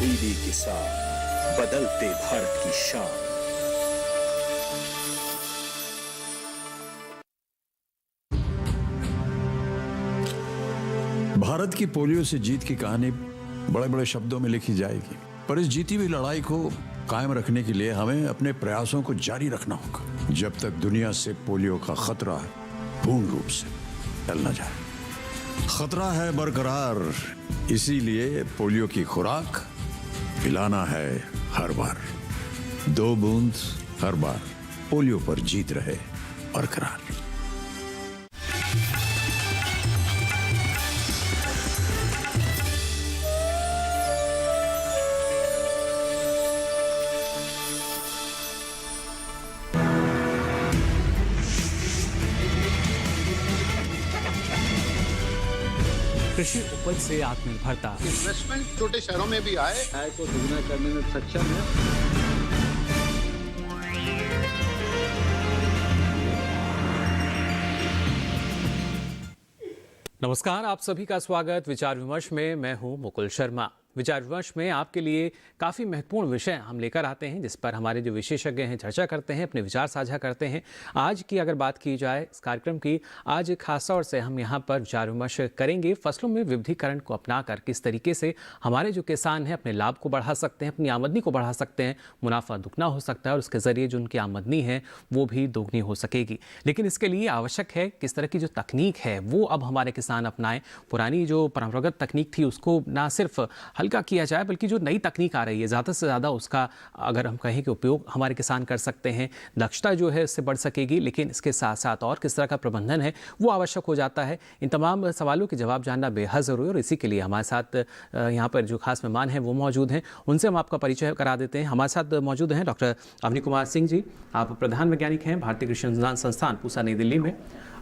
तब्दीली के साथ बदलते भारत की शान। भारत की पोलियो से जीत की कहानी बड़े बड़े शब्दों में लिखी जाएगी, पर इस जीती हुई लड़ाई को कायम रखने के लिए हमें अपने प्रयासों को जारी रखना होगा जब तक दुनिया से पोलियो का खतरा पूर्ण रूप से टल न जाए। खतरा है बरकरार, इसीलिए पोलियो की खुराक पिलाना है हर बार। 2 बूंद हर बार, पोलियो पर जीत रहे बरकरार। कृषि उपज से आत्मनिर्भरता। इन्वेस्टमेंट छोटे शहरों में भी आए, आय को दुगना करने में सक्षम है। नमस्कार, आप सभी का स्वागत विचार विमर्श में। मैं हूं मुकुल शर्मा। विचार विमर्श में आपके लिए काफ़ी महत्वपूर्ण विषय हम लेकर आते हैं जिस पर हमारे जो विशेषज्ञ हैं चर्चा करते हैं, अपने विचार साझा करते हैं। आज की अगर बात की जाए इस कार्यक्रम की, आज खास तौर से हम यहाँ पर विचार विमर्श करेंगे फसलों में विविधीकरण को अपनाकर किस तरीके से हमारे जो किसान हैं अपने लाभ को बढ़ा सकते हैं, अपनी आमदनी को बढ़ा सकते हैं, मुनाफा दुगना हो सकता है और उसके ज़रिए जो उनकी आमदनी है वो भी दोगुनी हो सकेगी। लेकिन इसके लिए आवश्यक है किस तरह की जो तकनीक है वो अब हमारे किसान अपनाएं। पुरानी जो परंपरागत तकनीक थी उसको ना सिर्फ हल्का किया जाए बल्कि जो नई तकनीक आ रही है ज़्यादा से ज़्यादा उसका अगर हम कहें कि उपयोग हमारे किसान कर सकते हैं, दक्षता जो है इससे बढ़ सकेगी। लेकिन इसके साथ साथ और किस तरह का प्रबंधन है वो आवश्यक हो जाता है। इन तमाम सवालों के जवाब जानना बेहद ज़रूरी है और इसी के लिए हमारे साथ यहाँ पर जो खास मेहमान हैं वो मौजूद हैं, उनसे हम आपका परिचय करा देते हैं। हमारे साथ मौजूद हैं डॉक्टर अवनी कुमार सिंह जी, आप प्रधान वैज्ञानिक हैं भारतीय कृषि अनुसंधान संस्थान पूसा नई दिल्ली में।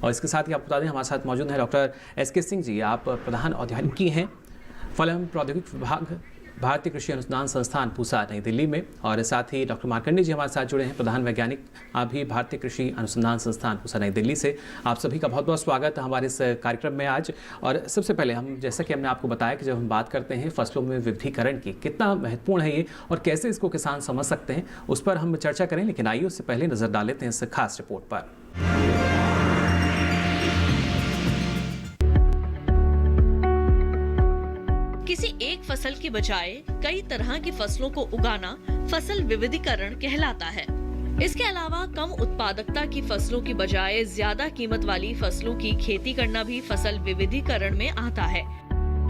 और इसके साथ ही आपको बता दें हमारे साथ मौजूद हैं डॉक्टर SK सिंह जी, आप प्रधान औद्यानिकी हैं फल एवं प्रौद्योगिकी विभाग भारतीय कृषि अनुसंधान संस्थान पूसा नई दिल्ली में। और साथ ही डॉक्टर मार्कंडे जी हमारे साथ जुड़े हैं, प्रधान वैज्ञानिक आप भी भारतीय कृषि अनुसंधान संस्थान पूसा नई दिल्ली से। आप सभी का बहुत बहुत स्वागत है हमारे इस कार्यक्रम में आज। और सबसे पहले हम जैसा कि हमने आपको बताया कि जब हम बात करते हैं फसलों में विविधीकरण की, कितना महत्वपूर्ण है ये और कैसे इसको किसान समझ सकते हैं, उस पर हम चर्चा करें। लेकिन आइए उससे पहले नज़र डाल लेते हैं इस खास रिपोर्ट पर। किसी एक फसल की बजाय कई तरह की फसलों को उगाना फसल विविधीकरण कहलाता है। इसके अलावा कम उत्पादकता की फसलों की बजाय ज्यादा कीमत वाली फसलों की खेती करना भी फसल विविधीकरण में आता है।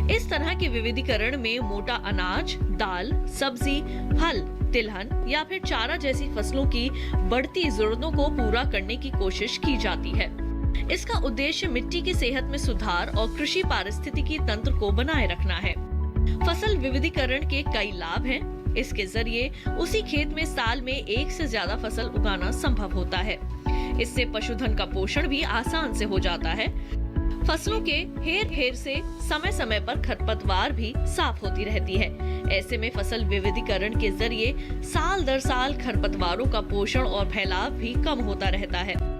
इस तरह के विविधीकरण में मोटा अनाज, दाल, सब्जी, फल, तिलहन या फिर चारा जैसी फसलों की बढ़ती जरूरतों को पूरा करने की कोशिश की जाती है। इसका उद्देश्य मिट्टी की सेहत में सुधार और कृषि पारिस्थितिकी तंत्र को बनाए रखना है। फसल विविधीकरण के कई लाभ हैं। इसके जरिए उसी खेत में साल में एक से ज्यादा फसल उगाना संभव होता है। इससे पशुधन का पोषण भी आसान से हो जाता है। फसलों के हेर फेर से समय समय पर खरपतवार भी साफ होती रहती है। ऐसे में फसल विविधीकरण के जरिए साल दर साल खरपतवारों का पोषण और फैलाव भी कम होता रहता है।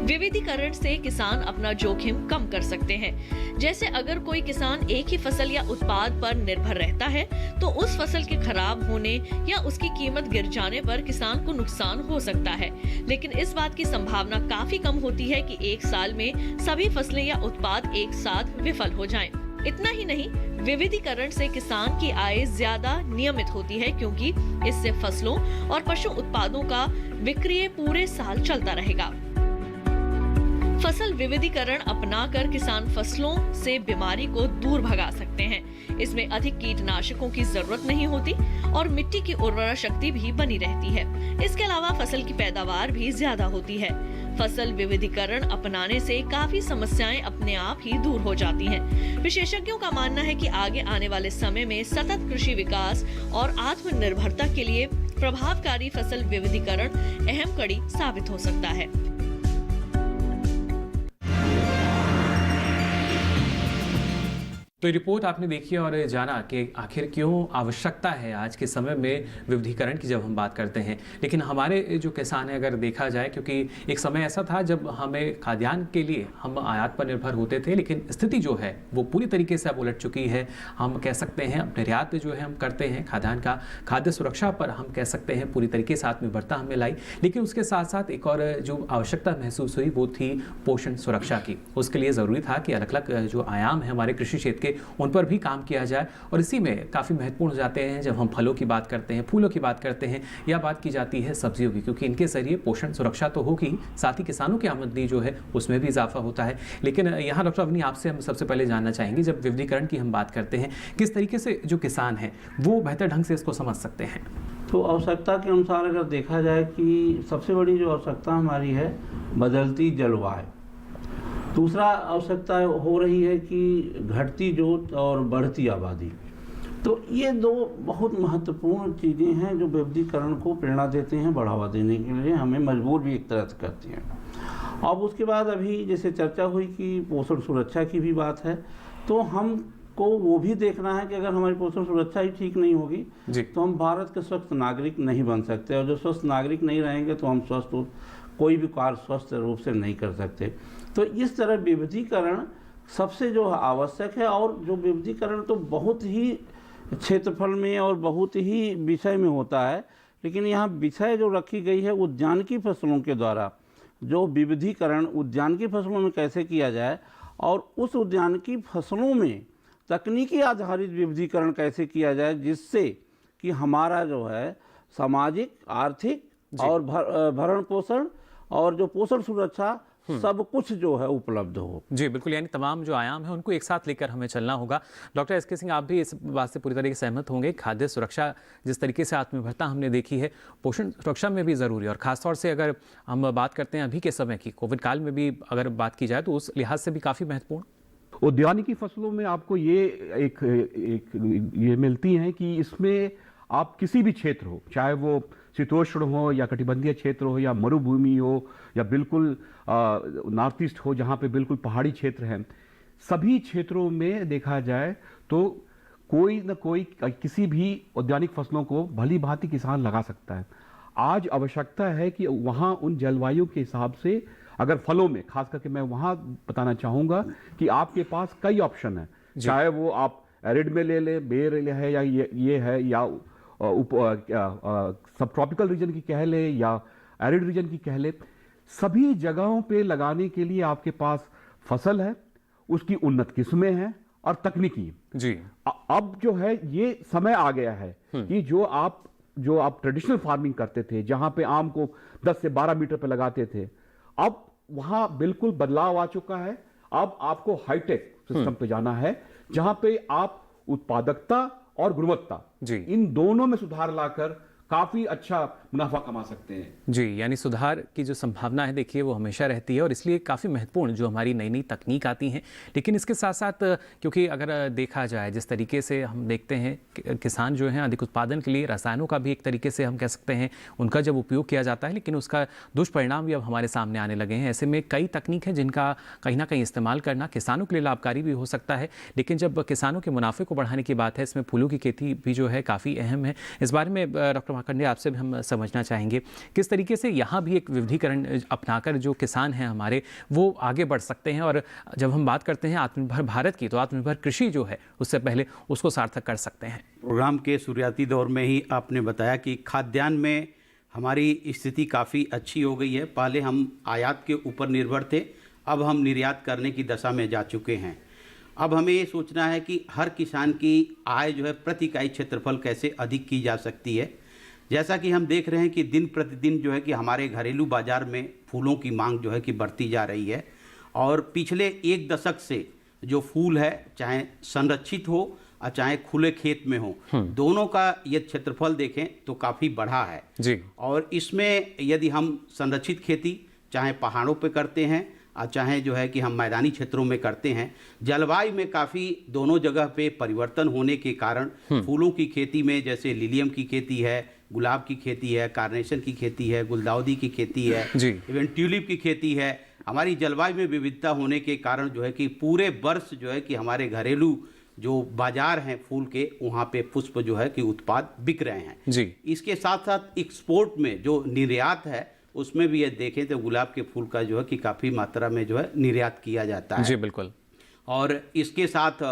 विविधीकरण से किसान अपना जोखिम कम कर सकते हैं। जैसे अगर कोई किसान एक ही फसल या उत्पाद पर निर्भर रहता है तो उस फसल के खराब होने या उसकी कीमत गिर जाने पर किसान को नुकसान हो सकता है। लेकिन इस बात की संभावना काफी कम होती है कि एक साल में सभी फसलें या उत्पाद एक साथ विफल हो जाएं। इतना ही नहीं, विविधीकरण से किसान की आय ज्यादा नियमित होती है क्योंकि इससे फसलों और पशु उत्पादों का विक्रय पूरे साल चलता रहेगा। फसल विविधीकरण अपनाकर किसान फसलों से बीमारी को दूर भगा सकते हैं। इसमें अधिक कीटनाशकों की जरूरत नहीं होती और मिट्टी की उर्वरा शक्ति भी बनी रहती है। इसके अलावा फसल की पैदावार भी ज्यादा होती है। फसल विविधीकरण अपनाने से काफी समस्याएं अपने आप ही दूर हो जाती हैं। विशेषज्ञों का मानना है कि आगे आने वाले समय में सतत कृषि विकास और आत्मनिर्भरता के लिए प्रभावकारी फसल विविधीकरण अहम कड़ी साबित हो सकता है। तो ये रिपोर्ट आपने देखी और जाना कि आखिर क्यों आवश्यकता है आज के समय में विविधीकरण की जब हम बात करते हैं। लेकिन हमारे जो किसान हैं, अगर देखा जाए, क्योंकि एक समय ऐसा था जब हमें खाद्यान्न के लिए हम आयात पर निर्भर होते थे, लेकिन स्थिति जो है वो पूरी तरीके से अब उलट चुकी है। हम कह सकते हैं अब निर्यात जो है हम करते हैं खाद्यान्न का, खाद्य सुरक्षा पर हम कह सकते हैं पूरी तरीके से आत्मनिर्भरता हमें लाई। लेकिन उसके साथ साथ एक और जो आवश्यकता महसूस हुई वो थी पोषण सुरक्षा की। उसके लिए ज़रूरी था कि अलग अलग जो आयाम है हमारे कृषि क्षेत्र के, उन पर भी काम किया जाए। और इसी में काफ़ी महत्वपूर्ण हो जाते हैं जब हम फलों की बात करते हैं, फूलों की बात करते हैं, या बात की जाती है सब्जियों की, क्योंकि इनके जरिए पोषण सुरक्षा तो होगी, साथ ही किसानों की आमदनी जो है उसमें भी इजाफा होता है। लेकिन यहाँ डॉक्टर अवनी, आपसे हम सबसे पहले जानना चाहेंगे, जब विविधीकरण की हम बात करते हैं, किस तरीके से जो किसान हैं वो बेहतर ढंग से इसको समझ सकते हैं? तो आवश्यकता के अनुसार अगर देखा जाए कि सबसे बड़ी जो आवश्यकता हमारी है बदलती जलवायु। दूसरा आवश्यकता हो रही है कि घटती जोत और बढ़ती आबादी। तो ये दो बहुत महत्वपूर्ण चीज़ें हैं जो विविधीकरण को प्रेरणा देते हैं, बढ़ावा देने के लिए हमें मजबूर भी एक तरह से करती हैं। अब उसके बाद अभी जैसे चर्चा हुई कि पोषण सुरक्षा की भी बात है, तो हमको वो भी देखना है कि अगर हमारी पोषण सुरक्षा ही ठीक नहीं होगी तो हम भारत के स्वस्थ नागरिक नहीं बन सकते, और जो स्वस्थ नागरिक नहीं रहेंगे तो हम कोई भी कार्य स्वस्थ रूप से नहीं कर सकते। तो इस तरह विविधीकरण सबसे जो आवश्यक है, और जो विविधीकरण तो बहुत ही क्षेत्रफल में और बहुत ही विषय में होता है, लेकिन यहाँ विषय जो रखी गई है उद्यानिकी फसलों के द्वारा, जो विविधीकरण उद्यानिकी फसलों में कैसे किया जाए, और उस उद्यानिकी फसलों में तकनीकी आधारित विविधीकरण कैसे किया जाए, जिससे कि हमारा जो है सामाजिक, आर्थिक और भरण पोषण और जो पोषण सुरक्षा सब कुछ जो है उपलब्ध हो। जी बिल्कुल, यानी तमाम जो आयाम है उनको एक साथ लेकर हमें चलना होगा। Doctor S K. सिंह, आप भी इस बात से पूरी तरीके से सहमत होंगे? खाद्य सुरक्षा जिस तरीके से आत्मनिर्भरता हमने देखी है, पोषण सुरक्षा में भी ज़रूरी है, और ख़ासतौर से अगर हम बात करते हैं अभी के समय की, कोविड काल में भी अगर बात की जाए तो उस लिहाज से भी काफ़ी महत्वपूर्ण। उद्यानिकी फसलों में आपको ये ये मिलती हैं कि इसमें आप किसी भी क्षेत्र हो, चाहे वो शीतोष्ण हो या कटिबंधीय क्षेत्र हो या मरुभूमि हो या बिल्कुल नॉर्थ ईस्ट हो जहाँ पे बिल्कुल पहाड़ी क्षेत्र हैं, सभी क्षेत्रों में देखा जाए तो कोई न कोई किसी भी औद्यानिक फसलों को भली भांति किसान लगा सकता है। आज आवश्यकता है कि वहाँ उन जलवायु के हिसाब से, अगर फलों में खास करके मैं वहाँ बताना चाहूँगा कि आपके पास कई ऑप्शन है, चाहे वो आप एरिड में ले लें, बेर है या ये है, या सब ट्रॉपिकल रीजन की कह ले या एरिड रीजन की कह ले, सभी जगहों पे लगाने के लिए आपके पास फसल है, उसकी उन्नत किस्में हैं और तकनीकी। जी अब जो है ये समय आ गया है कि जो आप ट्रेडिशनल फार्मिंग करते थे, जहां पे आम को 10 से 12 मीटर पे लगाते थे, अब वहां बिल्कुल बदलाव आ चुका है। अब आपको हाईटेक सिस्टम पे जाना है, जहां पे आप उत्पादकता और गुणवत्ता इन दोनों में सुधार लाकर काफी अच्छा मुनाफा कमा सकते हैं। जी, यानी सुधार की जो संभावना है देखिए वो हमेशा रहती है, और इसलिए काफ़ी महत्वपूर्ण जो हमारी नई नई तकनीक आती हैं। लेकिन इसके साथ साथ क्योंकि अगर देखा जाए जिस तरीके से हम देखते हैं किसान जो हैं अधिक उत्पादन के लिए रसायनों का भी एक तरीके से हम कह सकते हैं उनका जब उपयोग किया जाता है, लेकिन उसका दुष्परिणाम भी अब हमारे सामने आने लगे हैं। ऐसे में कई तकनीक हैं जिनका कहीं ना कहीं इस्तेमाल करना किसानों के लिए लाभकारी भी हो सकता है, लेकिन जब किसानों के मुनाफे को बढ़ाने की बात है, इसमें फूलों की खेती भी जो है काफ़ी अहम है। इस बारे में डॉक्टर मार्कंडे आपसे भी हम समझना चाहेंगे किस तरीके से यहाँ भी एक विविधीकरण अपनाकर जो किसान हैं हमारे वो आगे बढ़ सकते हैं, और जब हम बात करते हैं आत्मनिर्भर भारत की, तो आत्मनिर्भर कृषि जो है उससे पहले उसको सार्थक कर सकते हैं। प्रोग्राम के शुरुआती दौर में ही आपने बताया कि खाद्यान्न में हमारी स्थिति काफ़ी अच्छी हो गई है। पहले हम आयात के ऊपर निर्भर थे, अब हम निर्यात करने की दशा में जा चुके हैं। अब हमें ये सोचना है कि हर किसान की आय जो है प्रति इकाई क्षेत्रफल कैसे अधिक की जा सकती है। जैसा कि हम देख रहे हैं कि दिन प्रतिदिन जो है कि हमारे घरेलू बाज़ार में फूलों की मांग जो है कि बढ़ती जा रही है, और पिछले एक दशक से जो फूल है, चाहे संरक्षित हो और चाहे खुले खेत में हो, दोनों का ये क्षेत्रफल देखें तो काफ़ी बढ़ा है जी। और इसमें यदि हम संरक्षित खेती चाहे पहाड़ों पे करते हैं और चाहे जो है कि हम मैदानी क्षेत्रों में करते हैं, जलवायु में काफ़ी दोनों जगह पे परिवर्तन होने के कारण फूलों की खेती में जैसे लिलियम की खेती है, गुलाब की खेती है, कार्नेशन की खेती है, गुलदाउदी की खेती है, इवन ट्यूलिप की खेती है। हमारी जलवायु में विविधता होने के कारण जो है कि पूरे वर्ष जो है कि हमारे घरेलू जो बाजार हैं फूल के, वहाँ पे पुष्प जो है कि उत्पाद बिक रहे हैं जी। इसके साथ साथ एक्सपोर्ट में जो निर्यात है उसमें भी ये देखें तो गुलाब के फूल का जो है कि काफ़ी मात्रा में जो है निर्यात किया जाता है जी बिल्कुल। और इसके साथ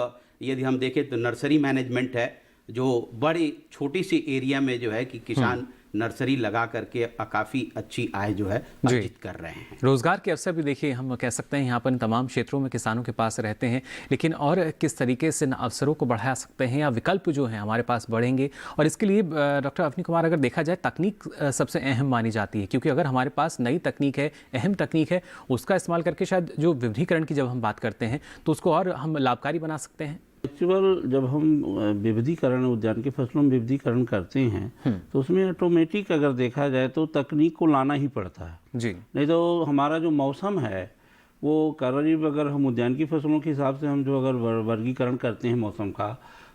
यदि हम देखें तो नर्सरी मैनेजमेंट है, जो बड़ी छोटी सी एरिया में जो है कि किसान नर्सरी लगा करके काफ़ी अच्छी आय जो है अर्जित कर रहे हैं। रोजगार के अवसर भी देखिए हम कह सकते हैं यहाँ पर तमाम क्षेत्रों में किसानों के पास रहते हैं, लेकिन और किस तरीके से इन अवसरों को बढ़ा सकते हैं या विकल्प जो हैं हमारे पास बढ़ेंगे। और इसके लिए डॉक्टर अवनी कुमार, अगर देखा जाए तकनीक सबसे अहम मानी जाती है, क्योंकि अगर हमारे पास नई तकनीक है, अहम तकनीक है, उसका इस्तेमाल करके शायद जो विविधीकरण की जब हम बात करते हैं तो उसको और हम लाभकारी बना सकते हैं। एक्चुअल जब हम विविधीकरण, उद्यान की फसलों में विविधीकरण करते हैं तो उसमें ऑटोमेटिक अगर देखा जाए तो तकनीक को लाना ही पड़ता है जी। नहीं तो हमारा जो मौसम है वो करीब, अगर हम उद्यान की फसलों के हिसाब से हम जो अगर वर्गीकरण करते हैं मौसम का,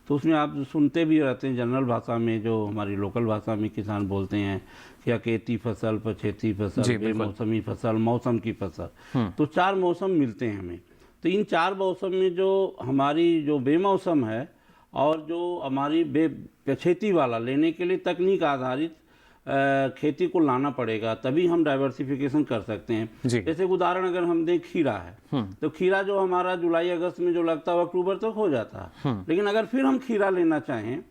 तो उसमें आप सुनते भी रहते हैं जनरल भाषा में, जो हमारी लोकल भाषा में किसान बोलते हैं कि अकेती फसल, पछेती फसल, बेमौसमी फसल, मौसम की फसल। तो 4 मौसम मिलते हैं हमें। तो इन 4 मौसम में जो हमारी जो बेमौसम है और जो हमारी पछेती वाला लेने के लिए तकनीक आधारित खेती को लाना पड़ेगा, तभी हम डाइवर्सिफिकेशन कर सकते हैं। जैसे उदाहरण अगर हम दें खीरा है, तो खीरा जो हमारा जुलाई अगस्त में जो लगता है अक्टूबर तक हो जाता है, लेकिन अगर फिर हम खीरा लेना चाहें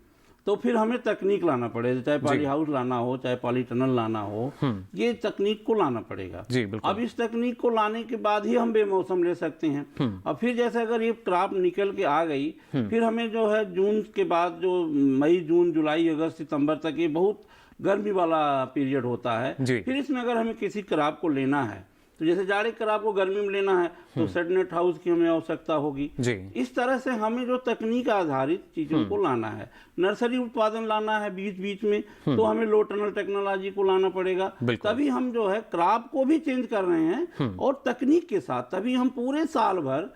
तो फिर हमें तकनीक लाना पड़ेगा, चाहे पॉली हाउस लाना हो, चाहे पॉली टनल लाना हो, ये तकनीक को लाना पड़ेगा। अब इस तकनीक को लाने के बाद ही हम बेमौसम ले सकते हैं। और फिर जैसे अगर ये क्रॉप निकल के आ गई, फिर हमें जो है जून के बाद जो मई, जून, जुलाई, अगस्त, सितंबर तक ये बहुत गर्मी वाला पीरियड होता है। फिर इसमें अगर हमें किसी क्रॉप को लेना है, तो जैसे जाड़े क्रॉप को गर्मी में लेना है तो सेडनेट हाउस की हमें आवश्यकता होगी। इस तरह से हमें जो तकनीक आधारित चीजों को लाना है, नर्सरी उत्पादन लाना है बीच बीच में, तो हमें लो टनल टेक्नोलॉजी को लाना पड़ेगा। तभी हम जो है क्रॉप को भी चेंज कर रहे हैं और तकनीक के साथ, तभी हम पूरे साल भर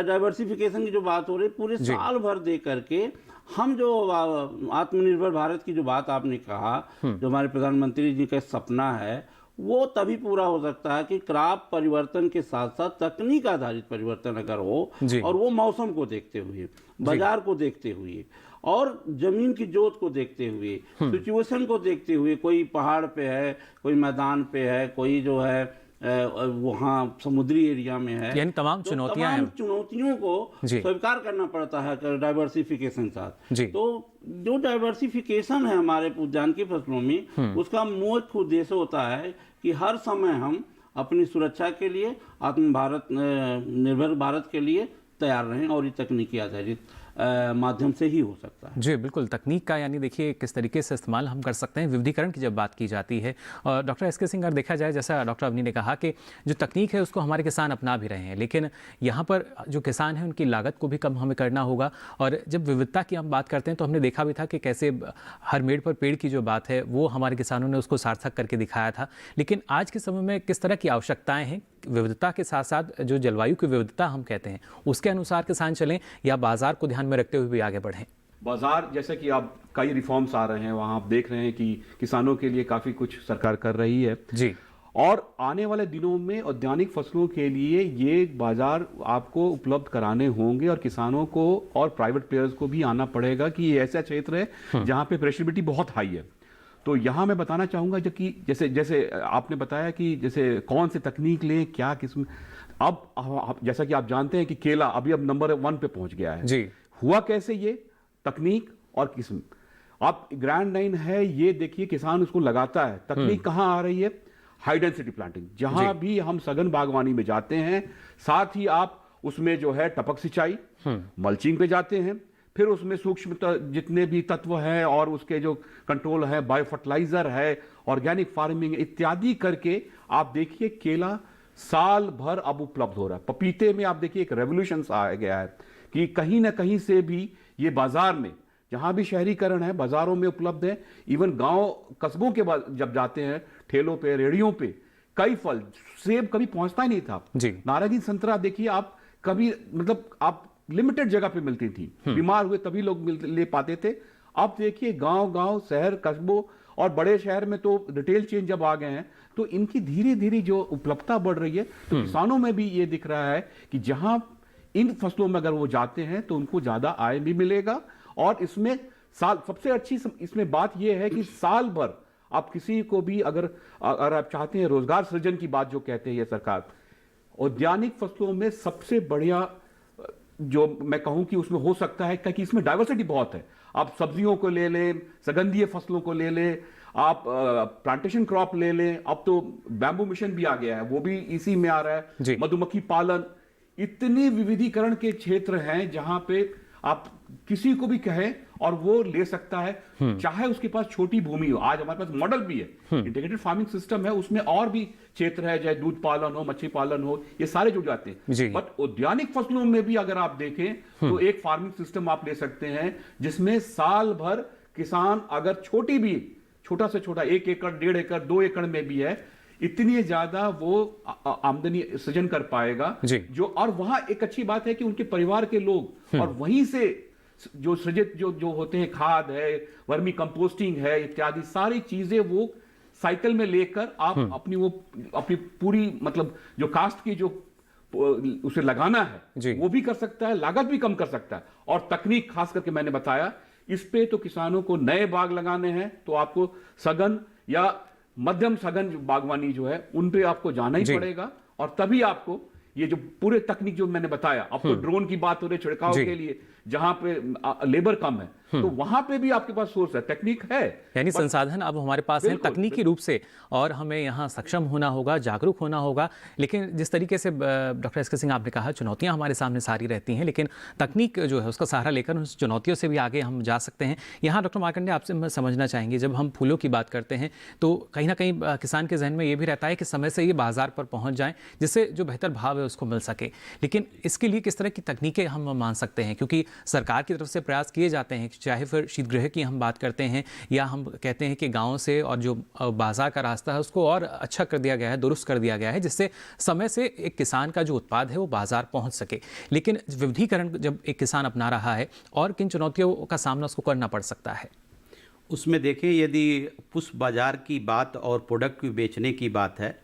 डाइवर्सिफिकेशन की जो बात हो रही है, पूरे साल भर दे करके हम जो आत्मनिर्भर भारत की जो बात आपने कहा, जो हमारे प्रधानमंत्री जी का सपना है, वो तभी पूरा हो सकता है कि क्रॉप परिवर्तन के साथ साथ तकनीक आधारित परिवर्तन अगर हो, और वो मौसम को देखते हुए, बाजार को देखते हुए और जमीन की जोत को देखते हुए, सिचुएशन को देखते हुए, कोई पहाड़ पे है, कोई मैदान पे है, कोई जो है वहाँ समुद्री एरिया में है, यानी तमाम चुनौतियां हैं, चुनौतियों को स्वीकार करना पड़ता है डाइवर्सिफिकेशन साथ। तो जो डाइवर्सिफिकेशन है हमारे उद्यान की फसलों में, उसका मुख्य उद्देश्य होता है कि हर समय हम अपनी सुरक्षा के लिए, निर्भर भारत के लिए तैयार रहें, और ये तकनीकी आधारित माध्यम से ही हो सकता है। जी बिल्कुल, तकनीक का यानी देखिए किस तरीके से इस्तेमाल हम कर सकते हैं विविधीकरण की जब बात की जाती है। और डॉक्टर एस के सिंह, अगर देखा जाए, जैसा डॉक्टर अवनी ने कहा कि जो तकनीक है उसको हमारे किसान अपना भी रहे हैं, लेकिन यहाँ पर जो किसान हैं उनकी लागत को भी कम हमें करना होगा। और जब विविधता की हम बात करते हैं तो हमने देखा भी था कि कैसे हर मेड़ पर पेड़ की जो बात है वो हमारे किसानों ने उसको सार्थक करके दिखाया था। लेकिन आज के समय में किस तरह की आवश्यकताएं हैं, विविधता के साथ साथ जो जलवायु की विविधता हम कहते हैं उसके अनुसार किसान चलें या बाजार को ध्यान में रखते हुए भी आगे बढ़ें? बाजार, जैसे कि आप कई रिफॉर्म्स आ रहे हैं, वहाँ आप देख रहे हैं कि किसानों के लिए काफ़ी कुछ सरकार कर रही है जी। और आने वाले दिनों में औद्यानिक फसलों के लिए ये बाजार आपको उपलब्ध कराने होंगे, और किसानों को और प्राइवेट प्लेयर्स को भी आना पड़ेगा कि ये ऐसा क्षेत्र है जहाँ पे प्रेशरेबिलिटी बहुत हाई है। तो यहाँ मैं बताना चाहूँगा जो कि जैसे आपने बताया कि जैसे कौन से तकनीक लें, क्या किस्म, अब जैसा कि आप जानते हैं कि केला अभी अब नंबर 1 पे पहुँच गया है जी। हुआ कैसे? ये तकनीक और किस्म। आप ग्रैंड लाइन है, ये देखिए किसान उसको लगाता है, तकनीक कहाँ आ रही है? High density planting. जहां भी हम सघन बागवानी में जाते हैं, साथ ही आप उसमें जो है टपक सिंचाई, मल्चिंग पे जाते हैं, फिर उसमें सूक्ष्म जितने भी तत्व हैं और उसके जो कंट्रोल है, बायो फर्टिलाइजर है, ऑर्गेनिक फार्मिंग इत्यादि करके आप देखिए केला साल भर अब उपलब्ध हो रहा है। पपीते में आप देखिए एक रेवोल्यूशन आ गया है कि कहीं ना कहीं से भी ये बाजार में, जहां भी शहरीकरण है, बाजारों में उपलब्ध है। इवन गांव कस्बों के जब जाते हैं, ठेलों पे, रेहड़ियों पे, कई फल, सेब कभी पहुंचता ही नहीं था जी। नारंगी, संतरा देखिए आप कभी, मतलब आप लिमिटेड जगह पे मिलती थी, बीमार हुए तभी लोग ले पाते थे। अब देखिए गांव-गांव, शहर, कस्बों और बड़े शहर में तो रिटेल चेन जब आ गए हैं, तो इनकी धीरे धीरे जो उपलब्धता बढ़ रही है, तो किसानों में भी ये दिख रहा है कि जहां इन फसलों में अगर वो जाते हैं तो उनको ज़्यादा आय भी मिलेगा। और इसमें सबसे अच्छी इसमें बात यह है कि साल भर आप किसी को भी अगर आप चाहते हैं रोजगार सृजन की बात जो कहते हैं ये सरकार, औद्यानिक फसलों में सबसे बढ़िया जो मैं कहूं कि उसमें हो सकता है, क्योंकि इसमें डाइवर्सिटी बहुत है। आप सब्जियों को ले लें, सगंधीय फसलों को ले लें, आप प्लांटेशन क्रॉप ले लें, अब तो बैम्बू मिशन भी आ गया है, वो भी इसी में आ रहा है, मधुमक्खी पालन, इतने विविधीकरण के क्षेत्र हैं जहां पे आप किसी को भी कहें और वो ले सकता है, चाहे उसके पास छोटी भूमि हो। आज हमारे पास मॉडल भी है, इंटीग्रेटेड फार्मिंग सिस्टम है, उसमें और भी क्षेत्र है, चाहे दूध पालन हो, मछली पालन हो, ये सारे जुड़ जाते हैं। बट औद्यानिक फसलों में भी अगर आप देखें तो एक फार्मिंग सिस्टम आप ले सकते हैं जिसमें साल भर किसान अगर छोटा से छोटा 1 एकड़, 1.5 एकड़, 2 एकड़ में भी है, इतनी ज्यादा वो आमदनी सृजन कर पाएगा जो। और वहां एक अच्छी बात है कि उनके परिवार के लोग और वहीं से जो सृजित जो होते हैं, खाद है, वर्मी कंपोस्टिंग है, इत्यादि सारी चीजें वो साइकिल में लेकर आप अपनी पूरी मतलब जो कास्ट की जो उसे लगाना है वो भी कर सकता है, लागत भी कम कर सकता है। और तकनीक खास करके मैंने बताया, इस पे तो किसानों को नए बाग लगाने हैं तो आपको सघन या मध्यम सघन बागवानी जो है उन पे आपको जाना ही पड़ेगा, और तभी आपको ये जो पूरे तकनीक जो मैंने बताया, अब तो ड्रोन की बात हो रही है छिड़काव के लिए, जहां पे लेबर कम है तो वहां पे भी आपके पास सोर्स है, टेक्निक है, यानी संसाधन अब हमारे पास है तकनीकी रूप से, और हमें यहाँ सक्षम होना होगा, जागरूक होना होगा। लेकिन जिस तरीके से डॉक्टर एस के सिंह आपने कहा, चुनौतियाँ हमारे सामने सारी रहती हैं, लेकिन तकनीक जो है उसका सहारा लेकर उन चुनौतियों से भी आगे हम जा सकते हैं। यहाँ डॉक्टर मार्कंडेय आपसे मैं समझना चाहेंगे, जब हम फूलों की बात करते हैं तो कहीं ना कहीं किसान के जहन में ये भी रहता है कि समय से ये बाजार पर पहुँच जाएँ जिससे जो बेहतर भाव है उसको मिल सके। लेकिन इसके लिए किस तरह की तकनीकें हम मान सकते हैं, क्योंकि सरकार की तरफ से प्रयास किए जाते हैं, चाहे फिर शीतगृह की हम बात करते हैं या हम कहते हैं कि गांव से और जो बाजार का रास्ता है उसको और अच्छा कर दिया गया है, दुरुस्त कर दिया गया है, जिससे समय से एक किसान का जो उत्पाद है वो बाजार पहुंच सके। लेकिन विविधीकरण जब एक किसान अपना रहा है, और किन चुनौतियों का सामना उसको करना पड़ सकता है? उसमें देखें, यदि पुष्प बाजार की बात और प्रोडक्ट की बेचने की बात है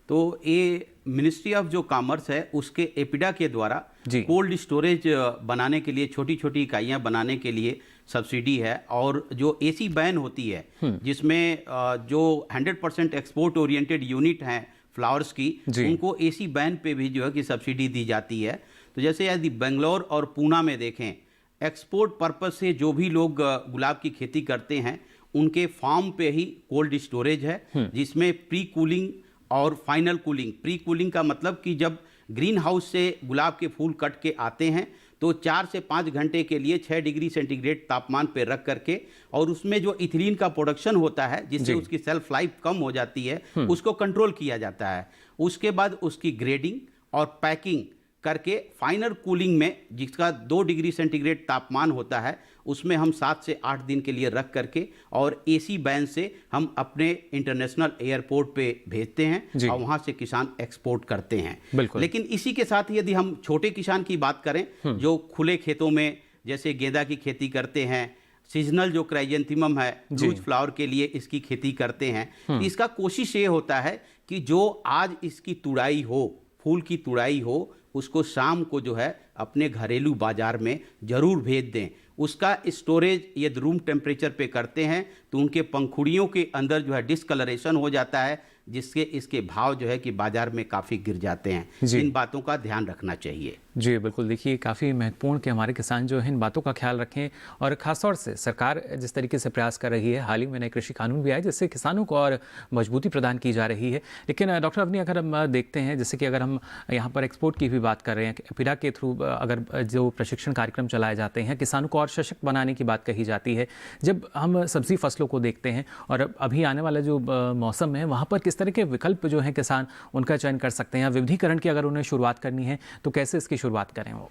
तो ये मिनिस्ट्री ऑफ जो कॉमर्स है उसके एपिडा के द्वारा कोल्ड स्टोरेज बनाने के लिए, छोटी छोटी इकाइयाँ बनाने के लिए सब्सिडी है। और जो एसी बैन होती है जिसमें जो 100% एक्सपोर्ट ओरिएंटेड यूनिट हैं फ्लावर्स की, उनको एसी बैन पे भी जो है कि सब्सिडी दी जाती है। तो जैसे यदि बेंगलोर और पूना में देखें, एक्सपोर्ट पर्पज से जो भी लोग गुलाब की खेती करते हैं उनके फार्म पे ही कोल्ड स्टोरेज है, जिसमें प्री कूलिंग और फाइनल कूलिंग। प्री कूलिंग का मतलब कि जब ग्रीन हाउस से गुलाब के फूल कट के आते हैं तो 4 से 5 घंटे के लिए 6 डिग्री सेंटीग्रेड तापमान पे रख करके, और उसमें जो इथिलीन का प्रोडक्शन होता है जिससे उसकी सेल्फ लाइफ कम हो जाती है, उसको कंट्रोल किया जाता है। उसके बाद उसकी ग्रेडिंग और पैकिंग करके फाइनल कूलिंग में, जिसका 2 डिग्री सेंटीग्रेड तापमान होता है, उसमें हम 7 से 8 दिन के लिए रख करके और एसी बैन से हम अपने इंटरनेशनल एयरपोर्ट पे भेजते हैं और वहाँ से किसान एक्सपोर्ट करते हैं। लेकिन इसी के साथ यदि हम छोटे किसान की बात करें जो खुले खेतों में जैसे गेंदा की खेती करते हैं, सीजनल जो क्राइजेंथेमम है, ब्लूज फ्लावर के लिए इसकी खेती करते हैं, तो इसका कोशिश ये होता है कि जो आज इसकी तुड़ाई हो, फूल की तुड़ाई हो, उसको शाम को जो है अपने घरेलू बाजार में ज़रूर भेज दें। उसका स्टोरेज यदि रूम टेम्परेचर पे करते हैं तो उनके पंखुड़ियों के अंदर जो है डिस्कलरेशन हो जाता है, जिसके इसके भाव जो है कि बाजार में काफ़ी गिर जाते हैं। इन बातों का ध्यान रखना चाहिए। जी बिल्कुल, देखिए काफ़ी महत्वपूर्ण कि हमारे किसान जो है इन बातों का ख्याल रखें, और ख़ासतौर से सरकार जिस तरीके से प्रयास कर रही है, हाल ही में नए कृषि कानून भी आए जिससे किसानों को और मजबूती प्रदान की जा रही है। लेकिन डॉक्टर अवनी, अगर हम देखते हैं जैसे कि अगर हम यहाँ पर एक्सपोर्ट की भी बात कर रहे हैं, एपिडा के थ्रू अगर जो प्रशिक्षण कार्यक्रम चलाए जाते हैं, किसानों को और सशक्त बनाने की बात कही जाती है, जब हम सब्जी फसलों को देखते हैं और अभी आने वाला जो मौसम है वहाँ पर किस तरह के विकल्प जो हैं किसान उनका चयन कर सकते हैं? विविधीकरण की अगर उन्हें शुरुआत करनी है तो कैसे इसकी शुरुआत करें वो?